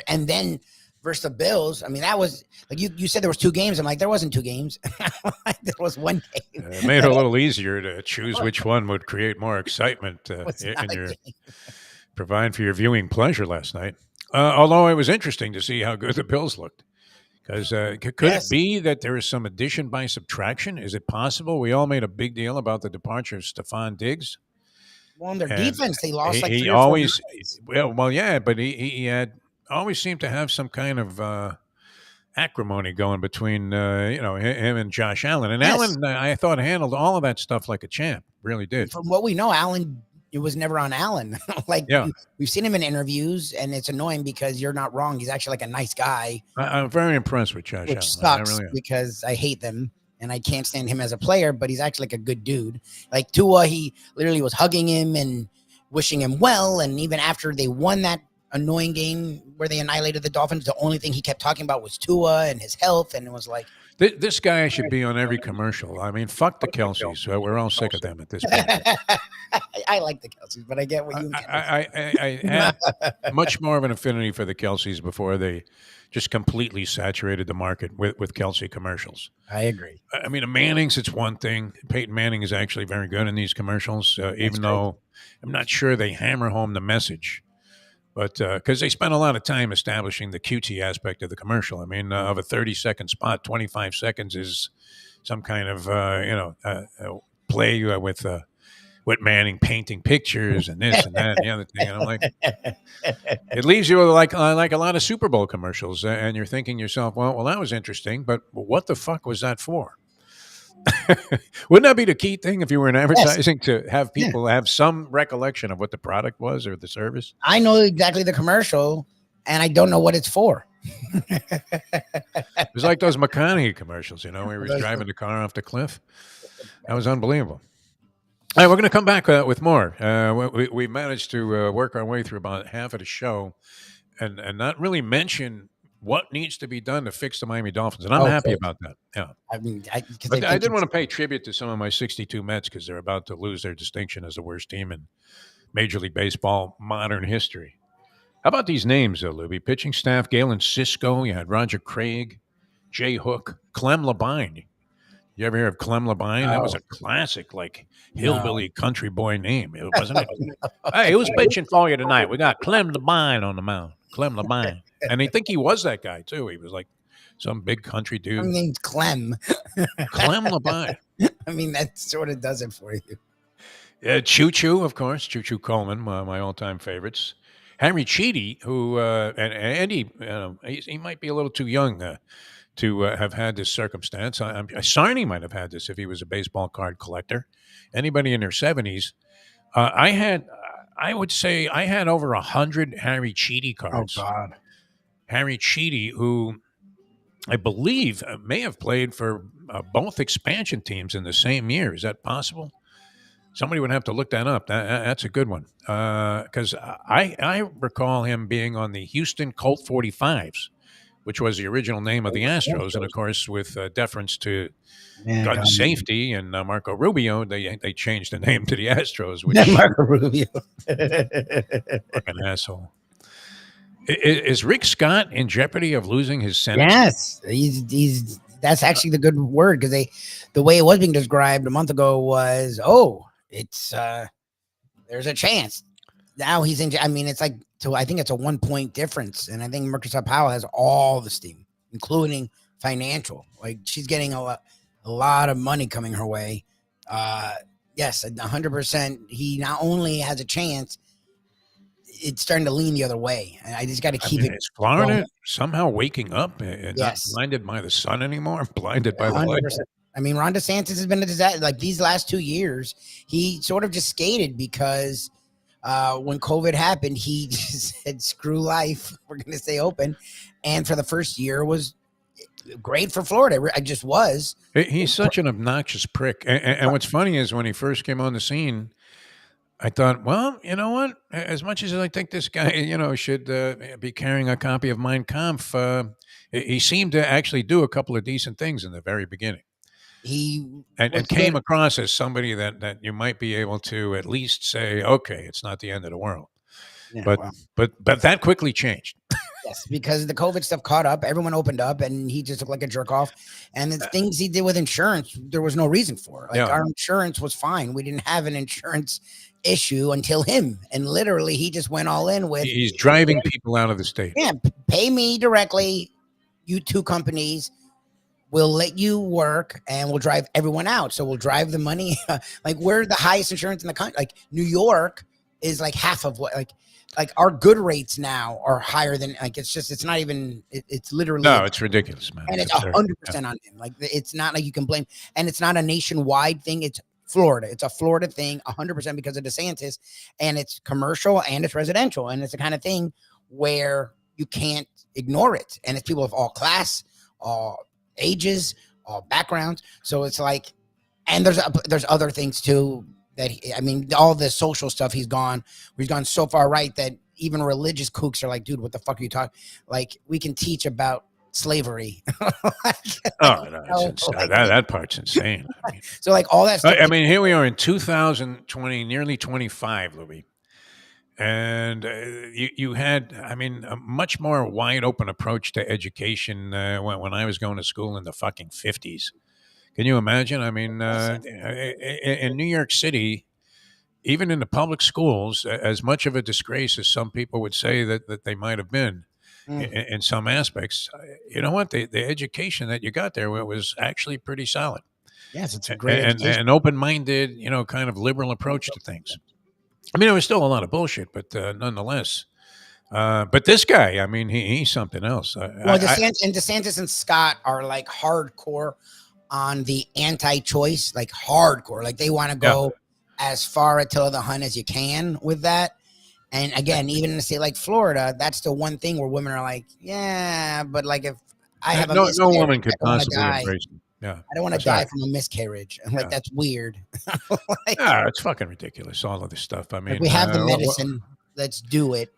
And then versus the Bills, I mean, that was like you said there was 2 games. I'm like, there wasn't 2 games. There was 1 game. It made it a little easier to choose which one would create more excitement in your provide for your viewing pleasure last night. Although it was interesting to see how good the Bills looked. Because could it be that there is some addition by subtraction? Is it possible? We all made a big deal about the departure of Stephon Diggs. Well, in their defense, they lost he 3 always, or 4 well, but he had always seemed to have some kind of acrimony going between him and Josh Allen. And Allen, I thought, handled all of that stuff like a champ. Really did. From what we know, Allen, it was never on Allen. We've seen him in interviews, and it's annoying because you're not wrong. He's actually a nice guy. I'm very impressed with Josh Allen. Which sucks because I hate them and I can't stand him as a player, but he's actually a good dude. Like Tua, he literally was hugging him and wishing him well. And even after they won that annoying game where they annihilated the Dolphins, the only thing he kept talking about was Tua and his health. And it was like, This guy should be on every commercial. I mean, fuck the Kelseys. We're all sick of them at this point. I like the Kelseys, but I get what you I had much more of an affinity for the Kelseys before they just completely saturated the market with Kelsey commercials. I agree. I mean, the Mannings, it's one thing. Peyton Manning is actually very good in these commercials, even though I'm not sure they hammer home the message. But because they spent a lot of time establishing the QT aspect of the commercial. I mean, of a 30-second spot, 25 seconds is some kind of, play with Manning painting pictures and this and that and the other thing. And I'm like, it leaves you like a lot of Super Bowl commercials. And you're thinking to yourself, well, that was interesting, but what the fuck was that for? Wouldn't that be the key thing if you were in advertising, to have people have some recollection of what the product was or the service? I know exactly the commercial, and I don't know what it's for. It was like those McConaughey commercials, where he was driving the car off the cliff. That was unbelievable. All right, we're going to come back with more. We managed to work our way through about half of the show and not really mention what needs to be done to fix the Miami Dolphins. And I'm happy about that. Yeah. I mean, but I did want to pay tribute to some of my 62 Mets because they're about to lose their distinction as the worst team in Major League Baseball modern history. How about these names, Lubie? Pitching staff, Galen Cisco. You had Roger Craig, Jay Hook, Clem Labine. You ever hear of Clem Labine? That was a classic, hillbilly country boy name. It wasn't it? Hey, who's pitching for you tonight? We got Clem Labine on the mound. Clem Labine. And I think he was that guy, too. He was like some big country dude. My name's Clem. Clem Labine. I mean, that sort of does it for you. Yeah, Choo Choo, of course. Choo Choo Coleman, my all-time favorites. Harry Cheedy, who, and Andy, he might be a little too young to have had this circumstance. Sarney might have had this if he was a baseball card collector. Anybody in their 70s. I would say I had over 100 Harry Cheedy cards. Oh, God. Harry Cheedy, who I believe may have played for both expansion teams in the same year. Is that possible? Somebody would have to look that up. That's a good one. Because I recall him being on the Houston Colt 45s, which was the original name of the Astros. And, of course, with deference to gun safety and Marco Rubio, they changed the name to the Astros. Which Marco Rubio. Fucking asshole. Is Rick Scott in jeopardy of losing his Senate? Yes, he's. That's actually the good word, because the way it was being described a month ago was, it's there's a chance. Now he's in. I mean, it's like I think it's a 1 point difference, and I think Microsoft Powell has all the steam, including financial. Like, she's getting a lot of money coming her way. Yes, 100%. He not only has a chance, it's starting to lean the other way. And I just got to keep it. Is Florida somehow waking up and not blinded by the sun anymore? Blinded by the light. I mean, Ron DeSantis has been a disaster. Like, these last 2 years, he sort of just skated because when COVID happened, he just said, screw life. We're going to stay open. And for the first year was great for Florida. I just was. He's such an obnoxious prick. And what's funny is when he first came on the scene, I thought, well, you know what? As much as I think this guy, should be carrying a copy of Mein Kampf, he seemed to actually do a couple of decent things in the very beginning. He came across as somebody that you might be able to at least say, okay, it's not the end of the world. Yeah, but that quickly changed. Yes, because the COVID stuff caught up. Everyone opened up, and he just looked like a jerk off. And the things he did with insurance, there was no reason for. Our insurance was fine. We didn't have an insurance issue until him. And literally, he just went all in with. He's driving people out of the state. Yeah, pay me directly. You two companies will let you work, and we'll drive everyone out. So we'll drive the money. Like, we're the highest insurance in the country. Like, New York is like half of what like our good rates now are higher than, like, it's not even, it's literally. No, it's ridiculous, man. And it's 100% on him. Like, it's not like you can blame, and it's not a nationwide thing. It's Florida. It's a Florida thing, 100% because of DeSantis, and it's commercial and it's residential. And it's the kind of thing where you can't ignore it. And it's people of all class, all ages, all backgrounds. So it's like, and there's other things too I mean, all the social stuff he's gone so far right that even religious kooks are like, dude, what the fuck are you talking? Like, we can teach about slavery. That part's insane. I mean, so like all that stuff. I mean, here we are in 2020, nearly 25, Louis. And you had, I mean, a much more wide open approach to education when I was going to school in the fucking 50s. Can you imagine? I mean, in New York City, even in the public schools, as much of a disgrace as some people would say that they might have been in some aspects, you know what? The education that you got there was actually pretty solid. Yes, it's a great education. And open-minded, kind of liberal approach to things. I mean, there was still a lot of bullshit, but nonetheless. But this guy, I mean, he's something else. DeSantis and Scott are like hardcore on the anti-choice, like hardcore. Like they want to go as far till the hunt as you can with that. And again, even in a state like Florida, that's the one thing where women are like, yeah, but like if I have no woman could possibly embrace it. Yeah, I don't want to die from a miscarriage. I'm like, that's weird. It's fucking ridiculous. All of this stuff. I mean, we have the medicine. Let's do it.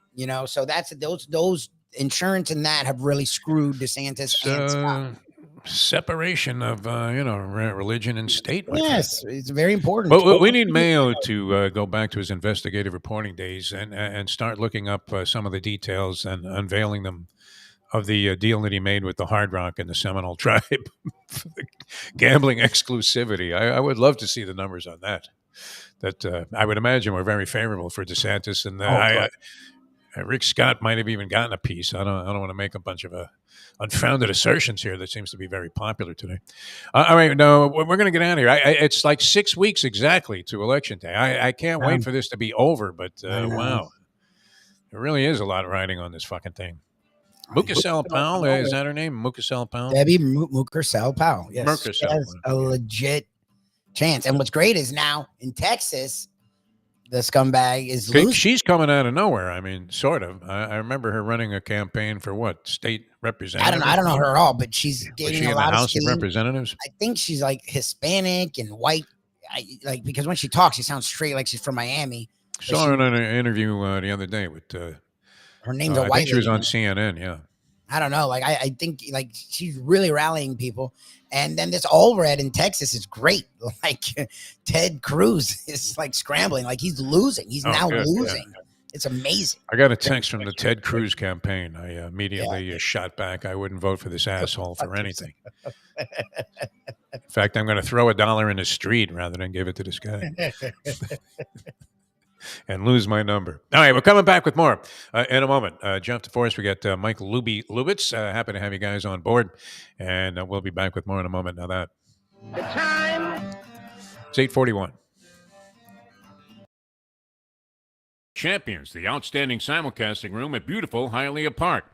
So that's those insurance and that have really screwed DeSantis and Scott. Separation of religion and state. Yes, it's very important. But we need Mayo to go back to his investigative reporting days and start looking up some of the details and unveiling them of the deal that he made with the Hard Rock and the Seminole tribe for the gambling exclusivity. I would love to see the numbers on that. That I would imagine were very favorable for DeSantis, and Rick Scott might have even gotten a piece. I don't want to make a bunch of unfounded assertions here. That seems to be very popular today. All right, no, we're going to get out of here. It's like 6 weeks exactly to Election Day. I can't wait for this to be over, but wow, there really is a lot riding on this fucking thing. Mukasel Powell, is that her name? Mukasel Powell? Debbie Mukasel Powell. Yes, Mukasel. Has a legit chance. And what's great is now in Texas, the scumbag is losing. She's coming out of nowhere. I mean, sort of. I remember her running a campaign for what? State representative? I don't know her at all, but she's dating a lot of House of Representatives. I think she's like Hispanic and white. Because when she talks, she sounds straight like she's from Miami. Saw her in an interview the other day with. Her name's a white. I think she was on CNN. Yeah. I don't know. Like I think like she's really rallying people. And then this Allred in Texas is great. Like Ted Cruz is like scrambling. Like he's losing. He's now losing. Yeah. It's amazing. I got a text from the Ted Cruz campaign. I immediately shot back. I wouldn't vote for this asshole for anything. In fact, I'm going to throw $1 in the street rather than give it to this guy. And lose my number. All right, we're coming back with more in a moment. Jeff DeForest, we got Michael Lubitz. Happy to have you guys on board. And we'll be back with more in a moment. Now that. The time. It's 8:41. Champions, the outstanding simulcasting room at beautiful Hialeah Park.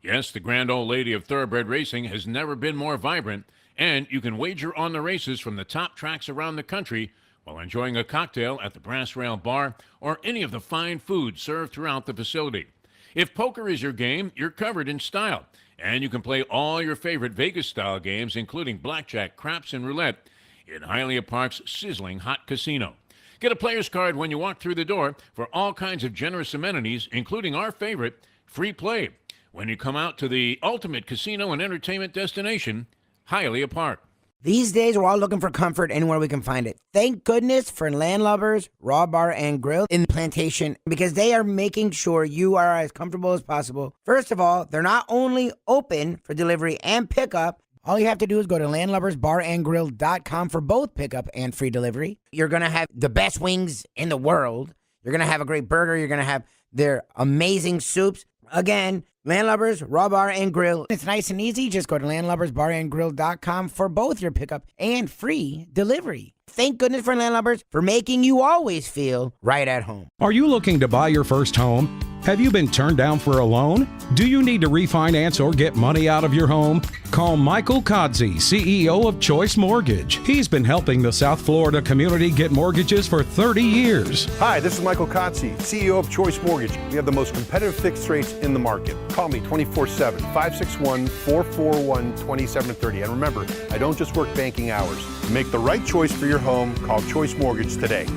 Yes, the grand old lady of thoroughbred racing has never been more vibrant, and you can wager on the races from the top tracks around the country while enjoying a cocktail at the Brass Rail Bar or any of the fine food served throughout the facility. If poker is your game, you're covered in style, and you can play all your favorite Vegas-style games, including blackjack, craps, and roulette, in Hialeah Park's sizzling hot casino. Get a player's card when you walk through the door for all kinds of generous amenities, including our favorite, free play, when you come out to the ultimate casino and entertainment destination, Hialeah Park. These days, we're all looking for comfort anywhere we can find it. Thank goodness for Landlubbers Raw Bar and Grill in Plantation, because they are making sure you are as comfortable as possible. First of all, they're not only open for delivery and pickup. All you have to do is go to landlubbersbarandgrill.com for both pickup and free delivery. You're going to have the best wings in the world. You're going to have a great burger. You're going to have their amazing soups. Again, Landlubbers, Raw Bar, and Grill. It's nice and easy. Just go to landlubbersbarandgrill.com for both your pickup and free delivery. Thank goodness for Landlubbers for making you always feel right at home. Are you looking to buy your first home? Have you been turned down for a loan? Do you need to refinance or get money out of your home? Call Michael Kodsey, CEO of Choice Mortgage. He's been helping the South Florida community get mortgages for 30 years. Hi, this is Michael Kodsey, CEO of Choice Mortgage. We have the most competitive fixed rates in the market. Call me 24/7, 561-441-2730. And remember, I don't just work banking hours. To make the right choice for your home, call Choice Mortgage today.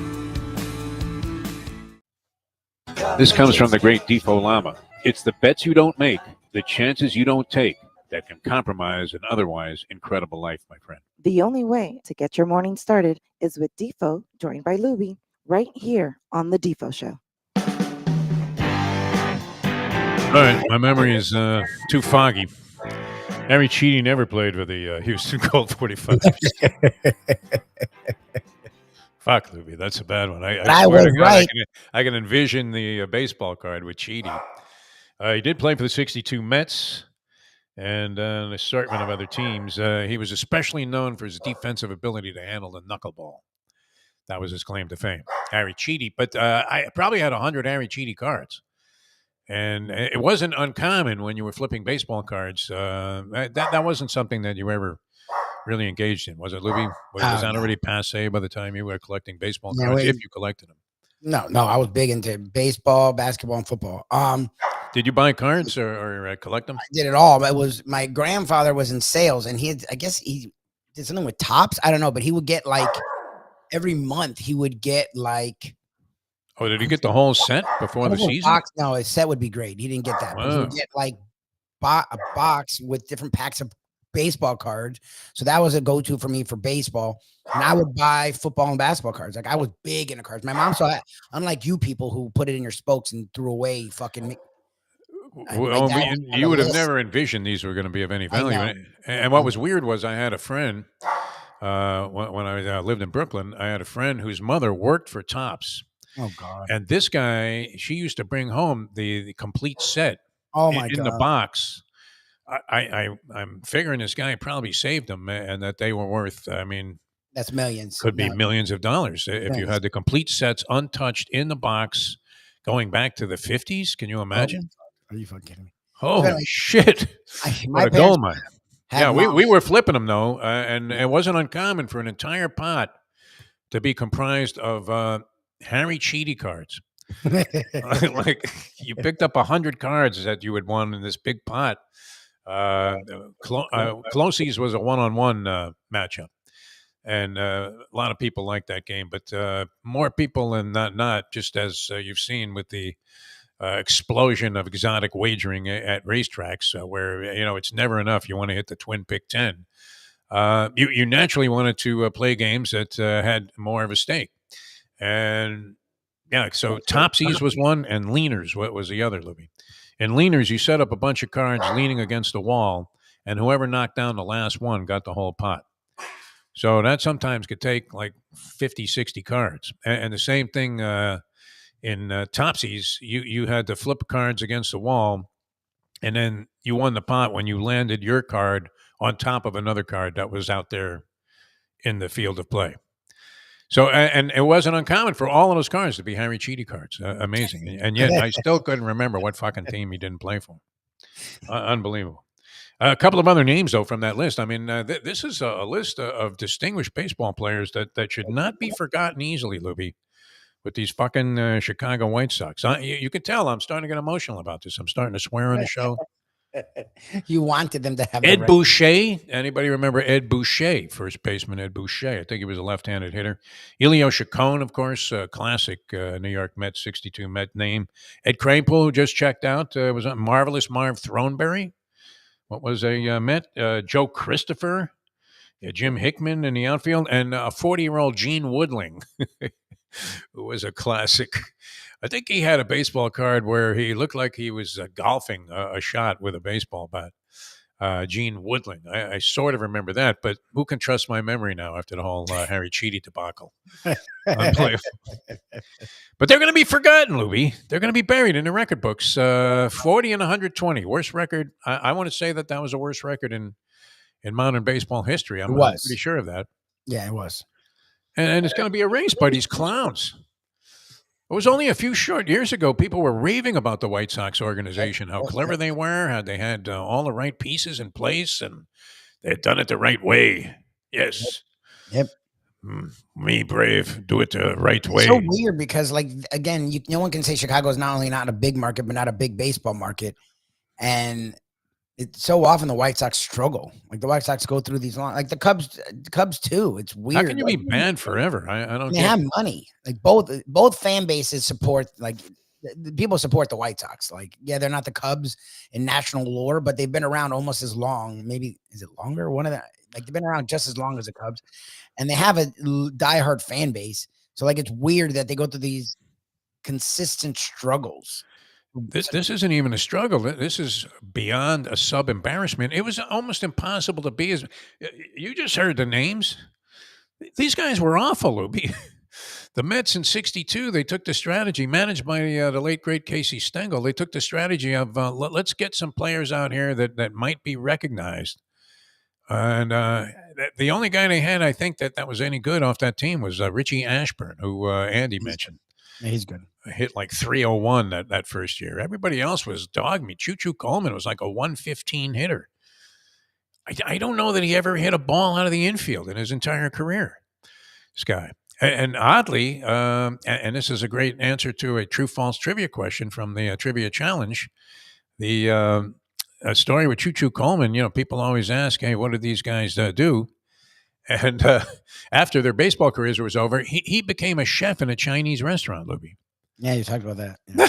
This comes from the great Defo Llama. It's the bets you don't make, the chances you don't take that can compromise an otherwise incredible life, my friend. The only way to get your morning started is with Defo, joined by Lubie, right here on the Defo Show. All right, my memory is too foggy. Harry Cheedy never played for the Houston Colt 45. Fuck, Lubie, that's a bad one. I swear to God, right. I can envision the baseball card with Cheedy. He did play for the 62 Mets and an assortment of other teams. He was especially known for his defensive ability to handle the knuckleball. That was his claim to fame, Harry Cheedy. But I probably had 100 Harry Cheedy cards. And it wasn't uncommon when you were flipping baseball cards. That wasn't something that you ever really engaged in, was it, Lubie? Was that already passe by the time you were collecting baseball cards, if you collected them? No, I was big into baseball, basketball, and football. Did you buy cards or collect them? I did it all. It was my grandfather was in sales, and I guess he did something with Tops. I don't know, but he would get like every month he would get like. Oh, did he get the whole set before the season? Box? No, his set would be great. He didn't get that. Wow. But he would get like a box with different packs of baseball cards. So that was a go-to for me for baseball. And I would buy football and basketball cards. Like I was big into cards. My mom saw that. Unlike you people who put it in your spokes and threw away fucking. Well, you would have never envisioned these were going to be of any value. And what was weird was I had a friend when I lived in Brooklyn. I had a friend whose mother worked for Tops. Oh God! And this guy, she used to bring home the complete set. Oh my God! In the box. I'm figuring this guy probably saved them, and that they were worth. I mean, that's millions. Could be millions of dollars if you had the complete sets untouched in the box, going back to the 50s. Can you imagine? Are you fucking kidding me? Holy shit! What a gold mine. Yeah, we were flipping them though, and it wasn't uncommon for an entire pot to be comprised of Harry Cheedy cards. Like you picked up 100 cards that you had won in this big pot. Closey's was a one-on-one matchup, and a lot of people like that game, but more people than not, just as you've seen with the explosion of exotic wagering at racetracks, where it's never enough. You want to hit the twin pick 10. You naturally wanted to play games that had more of a stake. And yeah, so Topsies was one, and Leaners was the other, Lubie. In Leaners, you set up a bunch of cards leaning against the wall, and whoever knocked down the last one got the whole pot. So that sometimes could take like 50, 60 cards. And the same thing in Topsies, you had to flip cards against the wall, and then you won the pot when you landed your card on top of another card that was out there in the field of play. So, and it wasn't uncommon for all of those cards to be Harry Cheedy cards. Amazing. And yet I still couldn't remember what fucking team he didn't play for. Unbelievable. A couple of other names, though, from that list. I mean, this is a list of distinguished baseball players that should not be forgotten easily, Lubie, with these fucking Chicago White Sox. You can tell I'm starting to get emotional about this. I'm starting to swear on the show. You wanted them to have Ed Boucher. Anybody remember Ed Boucher? First baseman Ed Boucher. I think he was a left-handed hitter. Elio Chacon, of course, classic New York Mets 62 Met name. Ed Kranepool, who just checked out, was a marvelous Marv Throneberry. What was a Met? Joe Christopher, Jim Hickman in the outfield, and a 40-year-old Gene Woodling, who was a classic. I think he had a baseball card where he looked like he was golfing a shot with a baseball bat. Gene Woodling. I sort of remember that, but who can trust my memory now after the whole Harry Cheedy debacle? Unplayable. But they're going to be forgotten, Lubie. They're going to be buried in the record books. 40 and 120. Worst record. I want to say that was the worst record in modern baseball history. I'm pretty sure of that. Yeah, it was. And it's going to be erased by these clowns. It was only a few short years ago, people were raving about the White Sox organization, how clever they were, how they had all the right pieces in place, and they had done it the right way. Yes. Yep. Me, brave, do it the right way. It's so weird because, like, again, no one can say Chicago is not only not a big market, but not a big baseball market. And it's so often the White Sox struggle. Like the White Sox go through these long, like the Cubs too. It's weird. How can you be banned forever? I don't. They have money. Like both fan bases support. Like the people support the White Sox. Like, yeah, they're not the Cubs in national lore, but they've been around almost as long. Maybe is it longer? One of the like they've been around just as long as the Cubs, and they have a diehard fan base. So like, it's weird that they go through these consistent struggles. This isn't even a struggle. This is beyond a sub embarrassment. It was almost impossible to be as. You just heard the names. These guys were awful, Lubie. The Mets in '62, they took the strategy, managed by the late great Casey Stengel. They took the strategy of let's get some players out here that might be recognized. And the only guy they had, I think, that was any good off that team was Richie Ashburn, who Andy mentioned. Yeah, he's good. Hit like 301 that first year. Everybody else was dog meat. Choo Coleman was like a 115 hitter. I don't know that he ever hit a ball out of the infield in his entire career, this guy. And oddly, and this is a great answer to a true-false trivia question from the Trivia Challenge, the story with Choo Coleman, people always ask, hey, what did these guys do? And after their baseball careers was over, he became a chef in a Chinese restaurant, Lubie. Yeah, you talked about that. Yeah.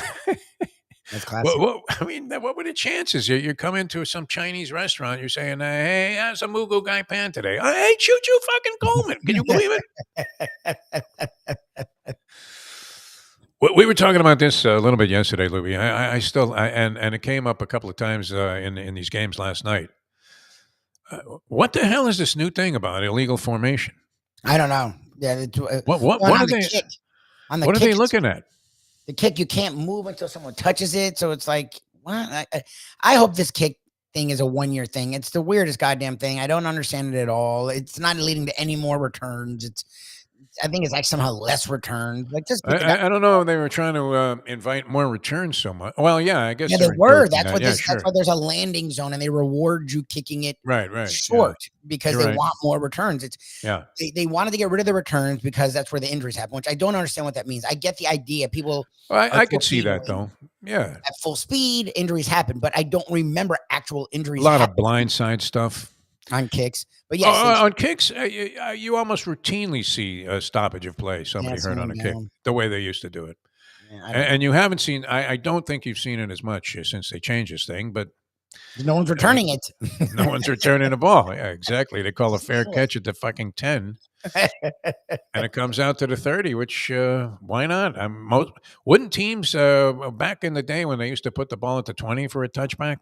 That's classic. What were the chances? You come into some Chinese restaurant, you're saying, hey, how's a Mugu Gai Pan today? Hey, Choo fucking Coleman. Can you believe it? We were talking about this a little bit yesterday, Lubie. I still, and it came up a couple of times in these games last night. What the hell is this new thing about illegal formation? I don't know. Yeah. What are they? What are they looking at? The kick, you can't move until someone touches it. So it's like, what? I hope this kick thing is a 1-year thing. It's the weirdest goddamn thing. I don't understand it at all. It's not leading to any more returns. I think it's like somehow less returns. Like, just I don't know if they were trying to invite more returns so much. Well, yeah, I guess they were. That's what that's why there's a landing zone and they reward you kicking it short because they want more returns. They wanted to get rid of the returns because that's where the injuries happen, which I don't understand what that means. I get the idea. People I could see that though. Yeah. At full speed, injuries happen, but I don't remember actual injuries. A lot of blindside stuff. On kicks, but yes, on kicks, you almost routinely see a stoppage of play. Somebody hurt on a kick, the way they used to do it. Yeah, and you haven't seen. I don't think you've seen it as much since they changed this thing. But no one's returning it. No one's returning the ball. Yeah, exactly. They call a fair catch at the fucking 10, and it comes out to the 30. Which why not? Wouldn't teams back in the day when they used to put the ball at the 20 for a touchback?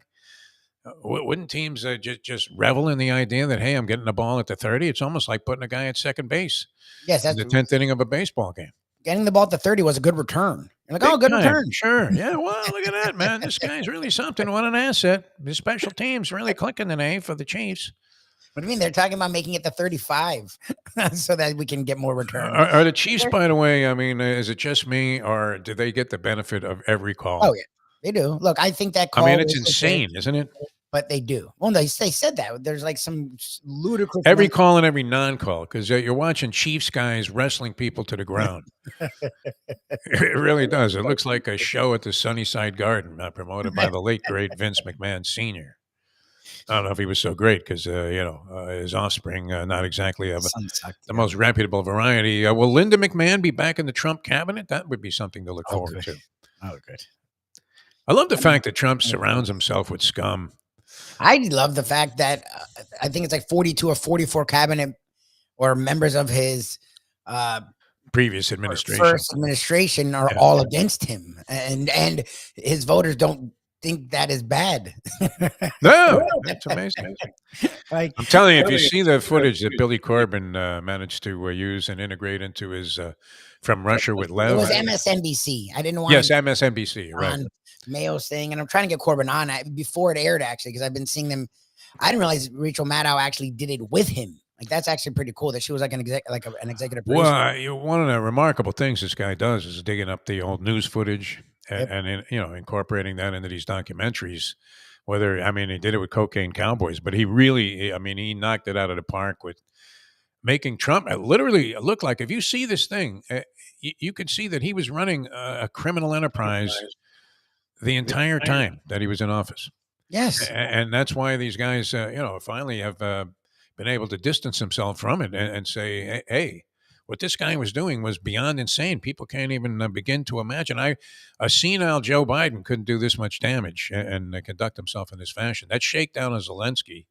Wouldn't teams just revel in the idea that, hey, I'm getting the ball at the 30? It's almost like putting a guy at second base. Yes, that's the 10th inning of a baseball game. Getting the ball at the 30 was a good return. You're like, good return. Sure. Yeah, well, look at that, man. This guy's really something. What an asset. The special teams really clicking today for the Chiefs. What do you mean? They're talking about making it the 35 so that we can get more returns. Are the Chiefs, by the way, I mean, is it just me or do they get the benefit of every call? Oh, yeah. They do. Look, I think that call. I mean, it's insane, isn't it? But they do. Well, they said that. There's like some ludicrous. Every call and every non-call, because you're watching Chiefs guys wrestling people to the ground. It really does. It looks like a show at the Sunnyside Garden, promoted by the late, great Vince McMahon Sr. I don't know if he was so great because, his offspring, not exactly of the most reputable variety. Will Linda McMahon be back in the Trump cabinet? That would be something to look forward to. Oh, good. I love the fact that Trump surrounds himself with scum. I love the fact that I think it's like 42 or 44 cabinet or members of his previous administration, first administration, are all against him, and his voters don't think that is bad. No, that's amazing. I'm telling you, if you see the footage that Billy Corbin managed to use and integrate into his From Russia with Lev. It was MSNBC. I didn't want. Yes, MSNBC. Right. Mayo's thing, and I'm trying to get Corbin on before it aired, actually, because I've been seeing them. I didn't realize Rachel Maddow actually did it with him. Like, that's actually pretty cool that she was like an executive producer. Well, one of the remarkable things this guy does is digging up the old news footage and incorporating that into these documentaries. He did it with Cocaine Cowboys, but he really, he knocked it out of the park with making Trump literally look like, if you see this thing, you can see that he was running a criminal enterprise the entire time that he was in office. Yes. And that's why these guys, finally have been able to distance themselves from it and say, hey, what this guy was doing was beyond insane. People can't even begin to imagine. A senile Joe Biden couldn't do this much damage and conduct himself in this fashion. That shakedown of Zelensky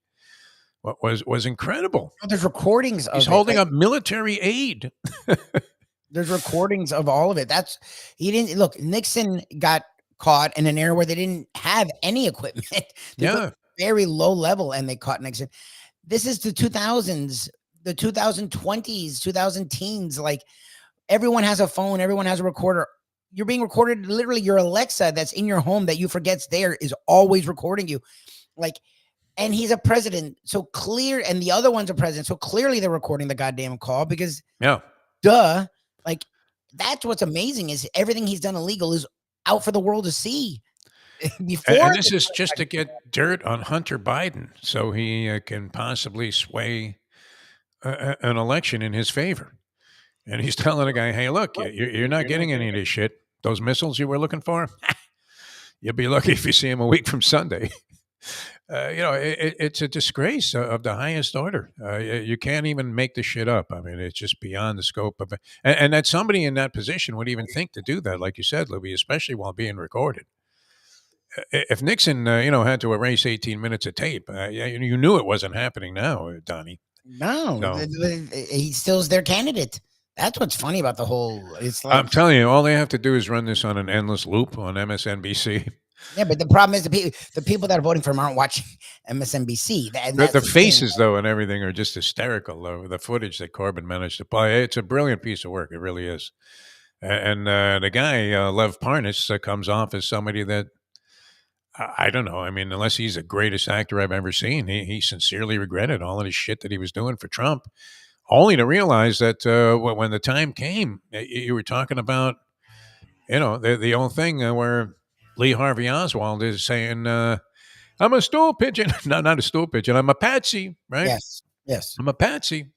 was incredible. There's recordings of He's it. holding up military aid. There's recordings of all of it. He didn't look. Nixon got caught in an era where they didn't have any equipment. Yeah. Very low level, and they caught Nixon. This is the 2000s, the 2020s, 2010s. Like everyone has a phone, everyone has a recorder. You're being recorded. Literally, your Alexa that's in your home that you forget's there is always recording you. Like, and he's a president, so clear, and the other one's a president, so clearly they're recording the goddamn call because, duh. Like, that's what's amazing is everything he's done illegal is out for the world to see. And this is just to get dirt on Hunter Biden so he can possibly sway an election in his favor. And he's telling the guy, hey, look, you're not getting any of this shit. Those missiles you were looking for, you'll be lucky if you see them a week from Sunday. It's a disgrace of the highest order. You can't even make this shit up. I mean, it's just beyond the scope of it. And that somebody in that position would even think to do that, like you said, Lubie, especially while being recorded. If Nixon, had to erase 18 minutes of tape, you knew it wasn't happening now, Donnie. No. He still is their candidate. That's what's funny about the whole. It's like, I'm telling you, all they have to do is run this on an endless loop on MSNBC. Yeah, but the problem is the people that are voting for him aren't watching MSNBC. The faces, though, and everything are just hysterical. The footage that Corbyn managed to play, it's a brilliant piece of work. It really is. And the guy, Lev Parnas, comes off as somebody that, I don't know. I mean, unless he's the greatest actor I've ever seen, he sincerely regretted all of the shit that he was doing for Trump, only to realize that when the time came, you were talking about, the old thing where Lee Harvey Oswald is saying, I'm a stool pigeon. No, not a stool pigeon. I'm a patsy, right? Yes. I'm a patsy.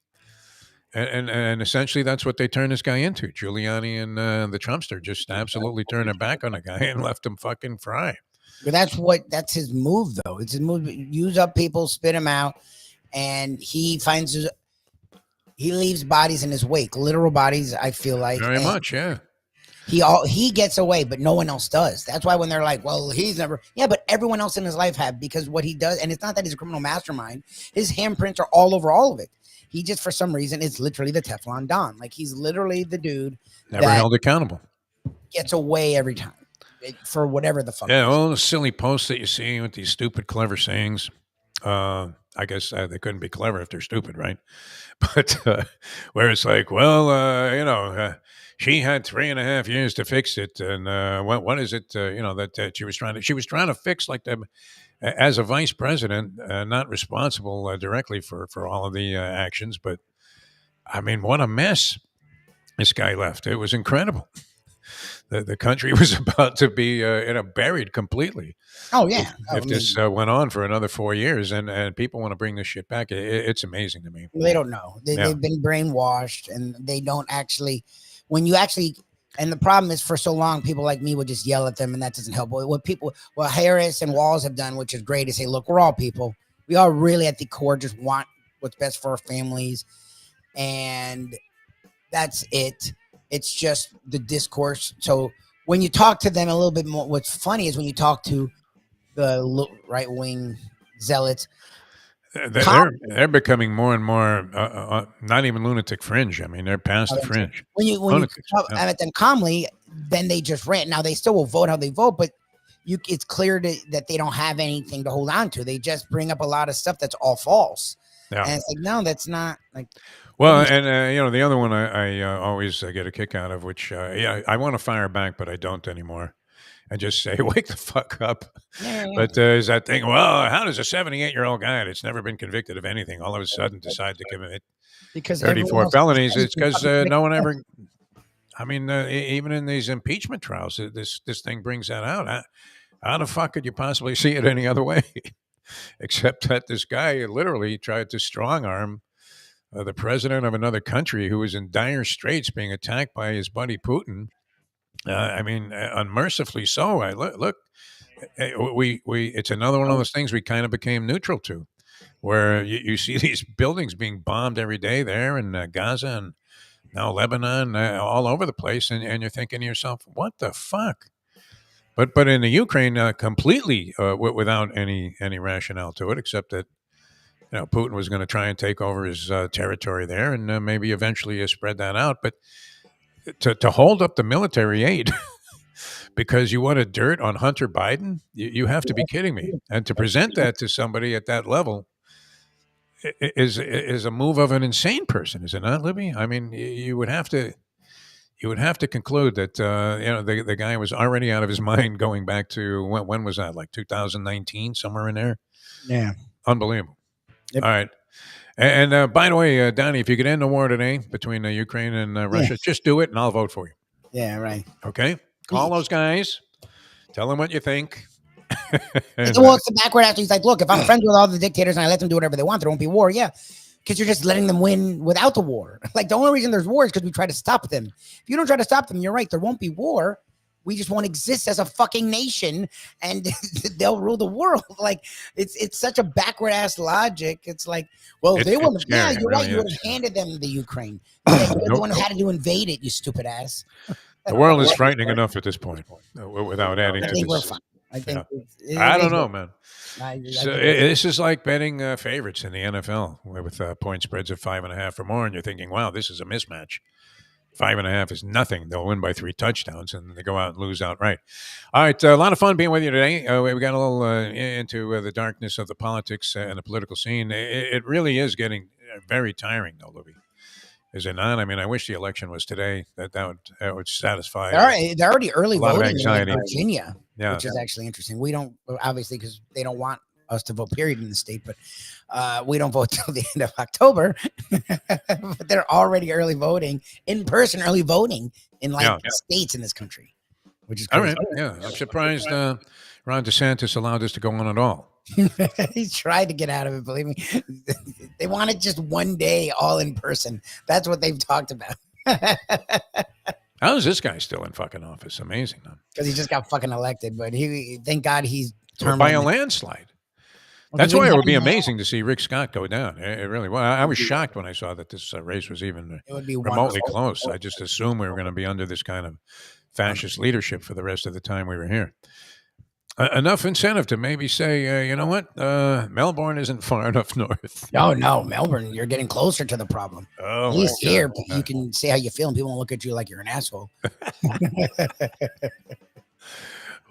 And essentially that's what they turned this guy into. Giuliani and the Trumpster just absolutely turned their back on the guy and left him fucking fry. But that's his move, though. It's his move. Use up people, spit him out, and he leaves bodies in his wake, literal bodies. I feel like very much, yeah. He gets away, but no one else does. That's why when they're like, well, he's never, yeah, but everyone else in his life have, because what he does, and it's not that he's a criminal mastermind. His handprints are all over all of it. He just, for some reason, it's literally the Teflon Don. Like he's literally the dude never held accountable. Gets away every time. For whatever the fuck. Yeah, all the silly posts that you see with these stupid, clever sayings. I guess they couldn't be clever if they're stupid, right? But where it's like, well, she had 3.5 years to fix it, and what is it? That she was trying to fix, like them as a vice president, not responsible directly for all of the actions, but I mean, what a mess this guy left. It was incredible. The country was about to be buried completely. Oh yeah, if this went on for another 4 years, and people want to bring this shit back, it's amazing to me. They don't know. They've been brainwashed, and they don't actually. When you actually, and the problem is, for so long, people like me would just yell at them, and that doesn't help. What Harris and Walz have done, which is great, is say, look, we're all people. We all really, at the core, just want what's best for our families, and that's it. It's just the discourse. So when you talk to them a little bit more, what's funny is when you talk to the right-wing zealots, they're becoming more and more not even lunatic fringe. I mean, they're past the fringe. When you talk at them calmly, then they just rant. Now they still will vote how they vote, but it's clear that they don't have anything to hold on to. They just bring up a lot of stuff that's all false. Yeah. And it's like, no, that's not like. Well, and the other one I always get a kick out of, which I want to fire back, but I don't anymore. I just say, wake the fuck up. Yeah. But is that thing? Well, how does a 78-year-old guy that's never been convicted of anything all of a sudden decide to commit 34 felonies? It's because no one ever. I mean, even in these impeachment trials, this thing brings that out. How the fuck could you possibly see it any other way? Except that this guy literally tried to strong arm the president of another country who was in dire straits, being attacked by his buddy Putin. Unmercifully so. Look, it's another one of those things we kind of became neutral to, where you see these buildings being bombed every day there in Gaza, and now Lebanon, all over the place, and you're thinking to yourself, what the fuck? But in the Ukraine, completely without any rationale to it, except that Putin was going to try and take over his territory there, and maybe eventually spread that out. But to hold up the military aid because you wanted dirt on Hunter Biden, you have to be kidding me. And to present that to somebody at that level is a move of an insane person, is it not, Libby? I mean, you would have to conclude that the guy was already out of his mind going back to when was that, like 2019, somewhere in there. Yeah, unbelievable. Yep. All right. And by the way, Donnie, if you could end the war today between Ukraine and Russia, just do it, and I'll vote for you. Yeah, right. Okay? Call those guys. Tell them what you think. Well, it's the backward after. He's like, look, if I'm friends with all the dictators and I let them do whatever they want, there won't be war. Yeah, because you're just letting them win without the war. Like, the only reason there's war is because we try to stop them. If you don't try to stop them, you're right, there won't be war. We just won't exist as a fucking nation, and they'll rule the world. Like, it's such a backward ass logic. It's like, well, they will. Yeah, you're right. You would have handed them the Ukraine. Yeah, you're the one who had to invade it. You stupid ass. The world is frightening enough at this point, without adding to I think we're this. fine. I think I don't know, man. So This is like betting favorites in the NFL with point spreads of 5.5 or more, and you're thinking, wow, this is a mismatch. 5.5 is nothing. They'll win by 3 touchdowns, and they go out and lose outright. All right, a lot of fun being with you today. We got a little into the darkness of the politics and the political scene. It really is getting very tiring, though, Libby. Is it not? I mean, I wish the election was today. That would satisfy. They're already early voting in Virginia, yeah, which is actually interesting. We don't, obviously, because they don't want us to vote, period, in the state, but we don't vote till the end of October. But they're already early voting, in-person early voting in states in this country, which is crazy. All right. Yeah, I'm surprised Ron DeSantis allowed this to go on at all. He tried to get out of it, believe me. They wanted just one day all in person. That's what they've talked about. How is this guy still in fucking office? Amazing, because he just got fucking elected. But thank God he's by a landslide. That's why it would be amazing to see Rick Scott go down. It really was. I was shocked when I saw that this race was even remotely close. I just assumed we were going to be under this kind of fascist leadership for the rest of the time we were here. Enough incentive to maybe say, you know what, Melbourne isn't far enough north. No, Melbourne, you're getting closer to the problem. Oh, at least here, you can say how you feel, and people won't look at you like you're an asshole.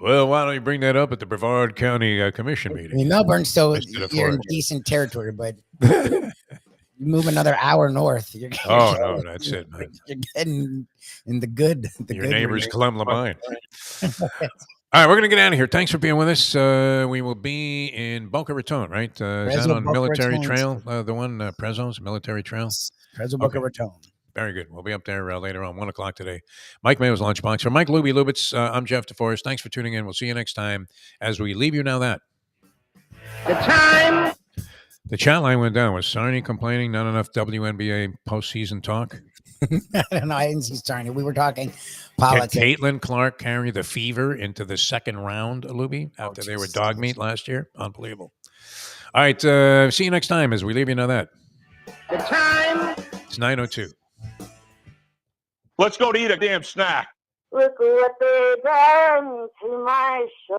Well, why don't you bring that up at the Brevard County Commission meeting? I mean, Melbourne's still you're in decent territory, but you move another hour north. No, that's it, man. You're getting in the good. Your neighbor's Clem Lamine. All right, we're going to get out of here. Thanks for being with us. We will be in Boca Raton, right? Is that on Military Trail? The one, Prezzo's Military Trail? Prezzo Boca Raton. Very good. We'll be up there later on, 1 o'clock today. Mike Mayo's Lunchbox. For Mike Lubie Lubitz, I'm Jeff DeForest. Thanks for tuning in. We'll see you next time as we leave you now that. The chat line went down. Was Sarni complaining? Not enough WNBA postseason talk? I don't know. I didn't see Sarni. We were talking politics. Can Caitlin Clark carry the Fever into the second round, Lubie, after they were dog meat last year? Unbelievable. All right. See you next time as we leave you know that. It's 9:02. Let's go to eat a damn snack. Look what they done to my show.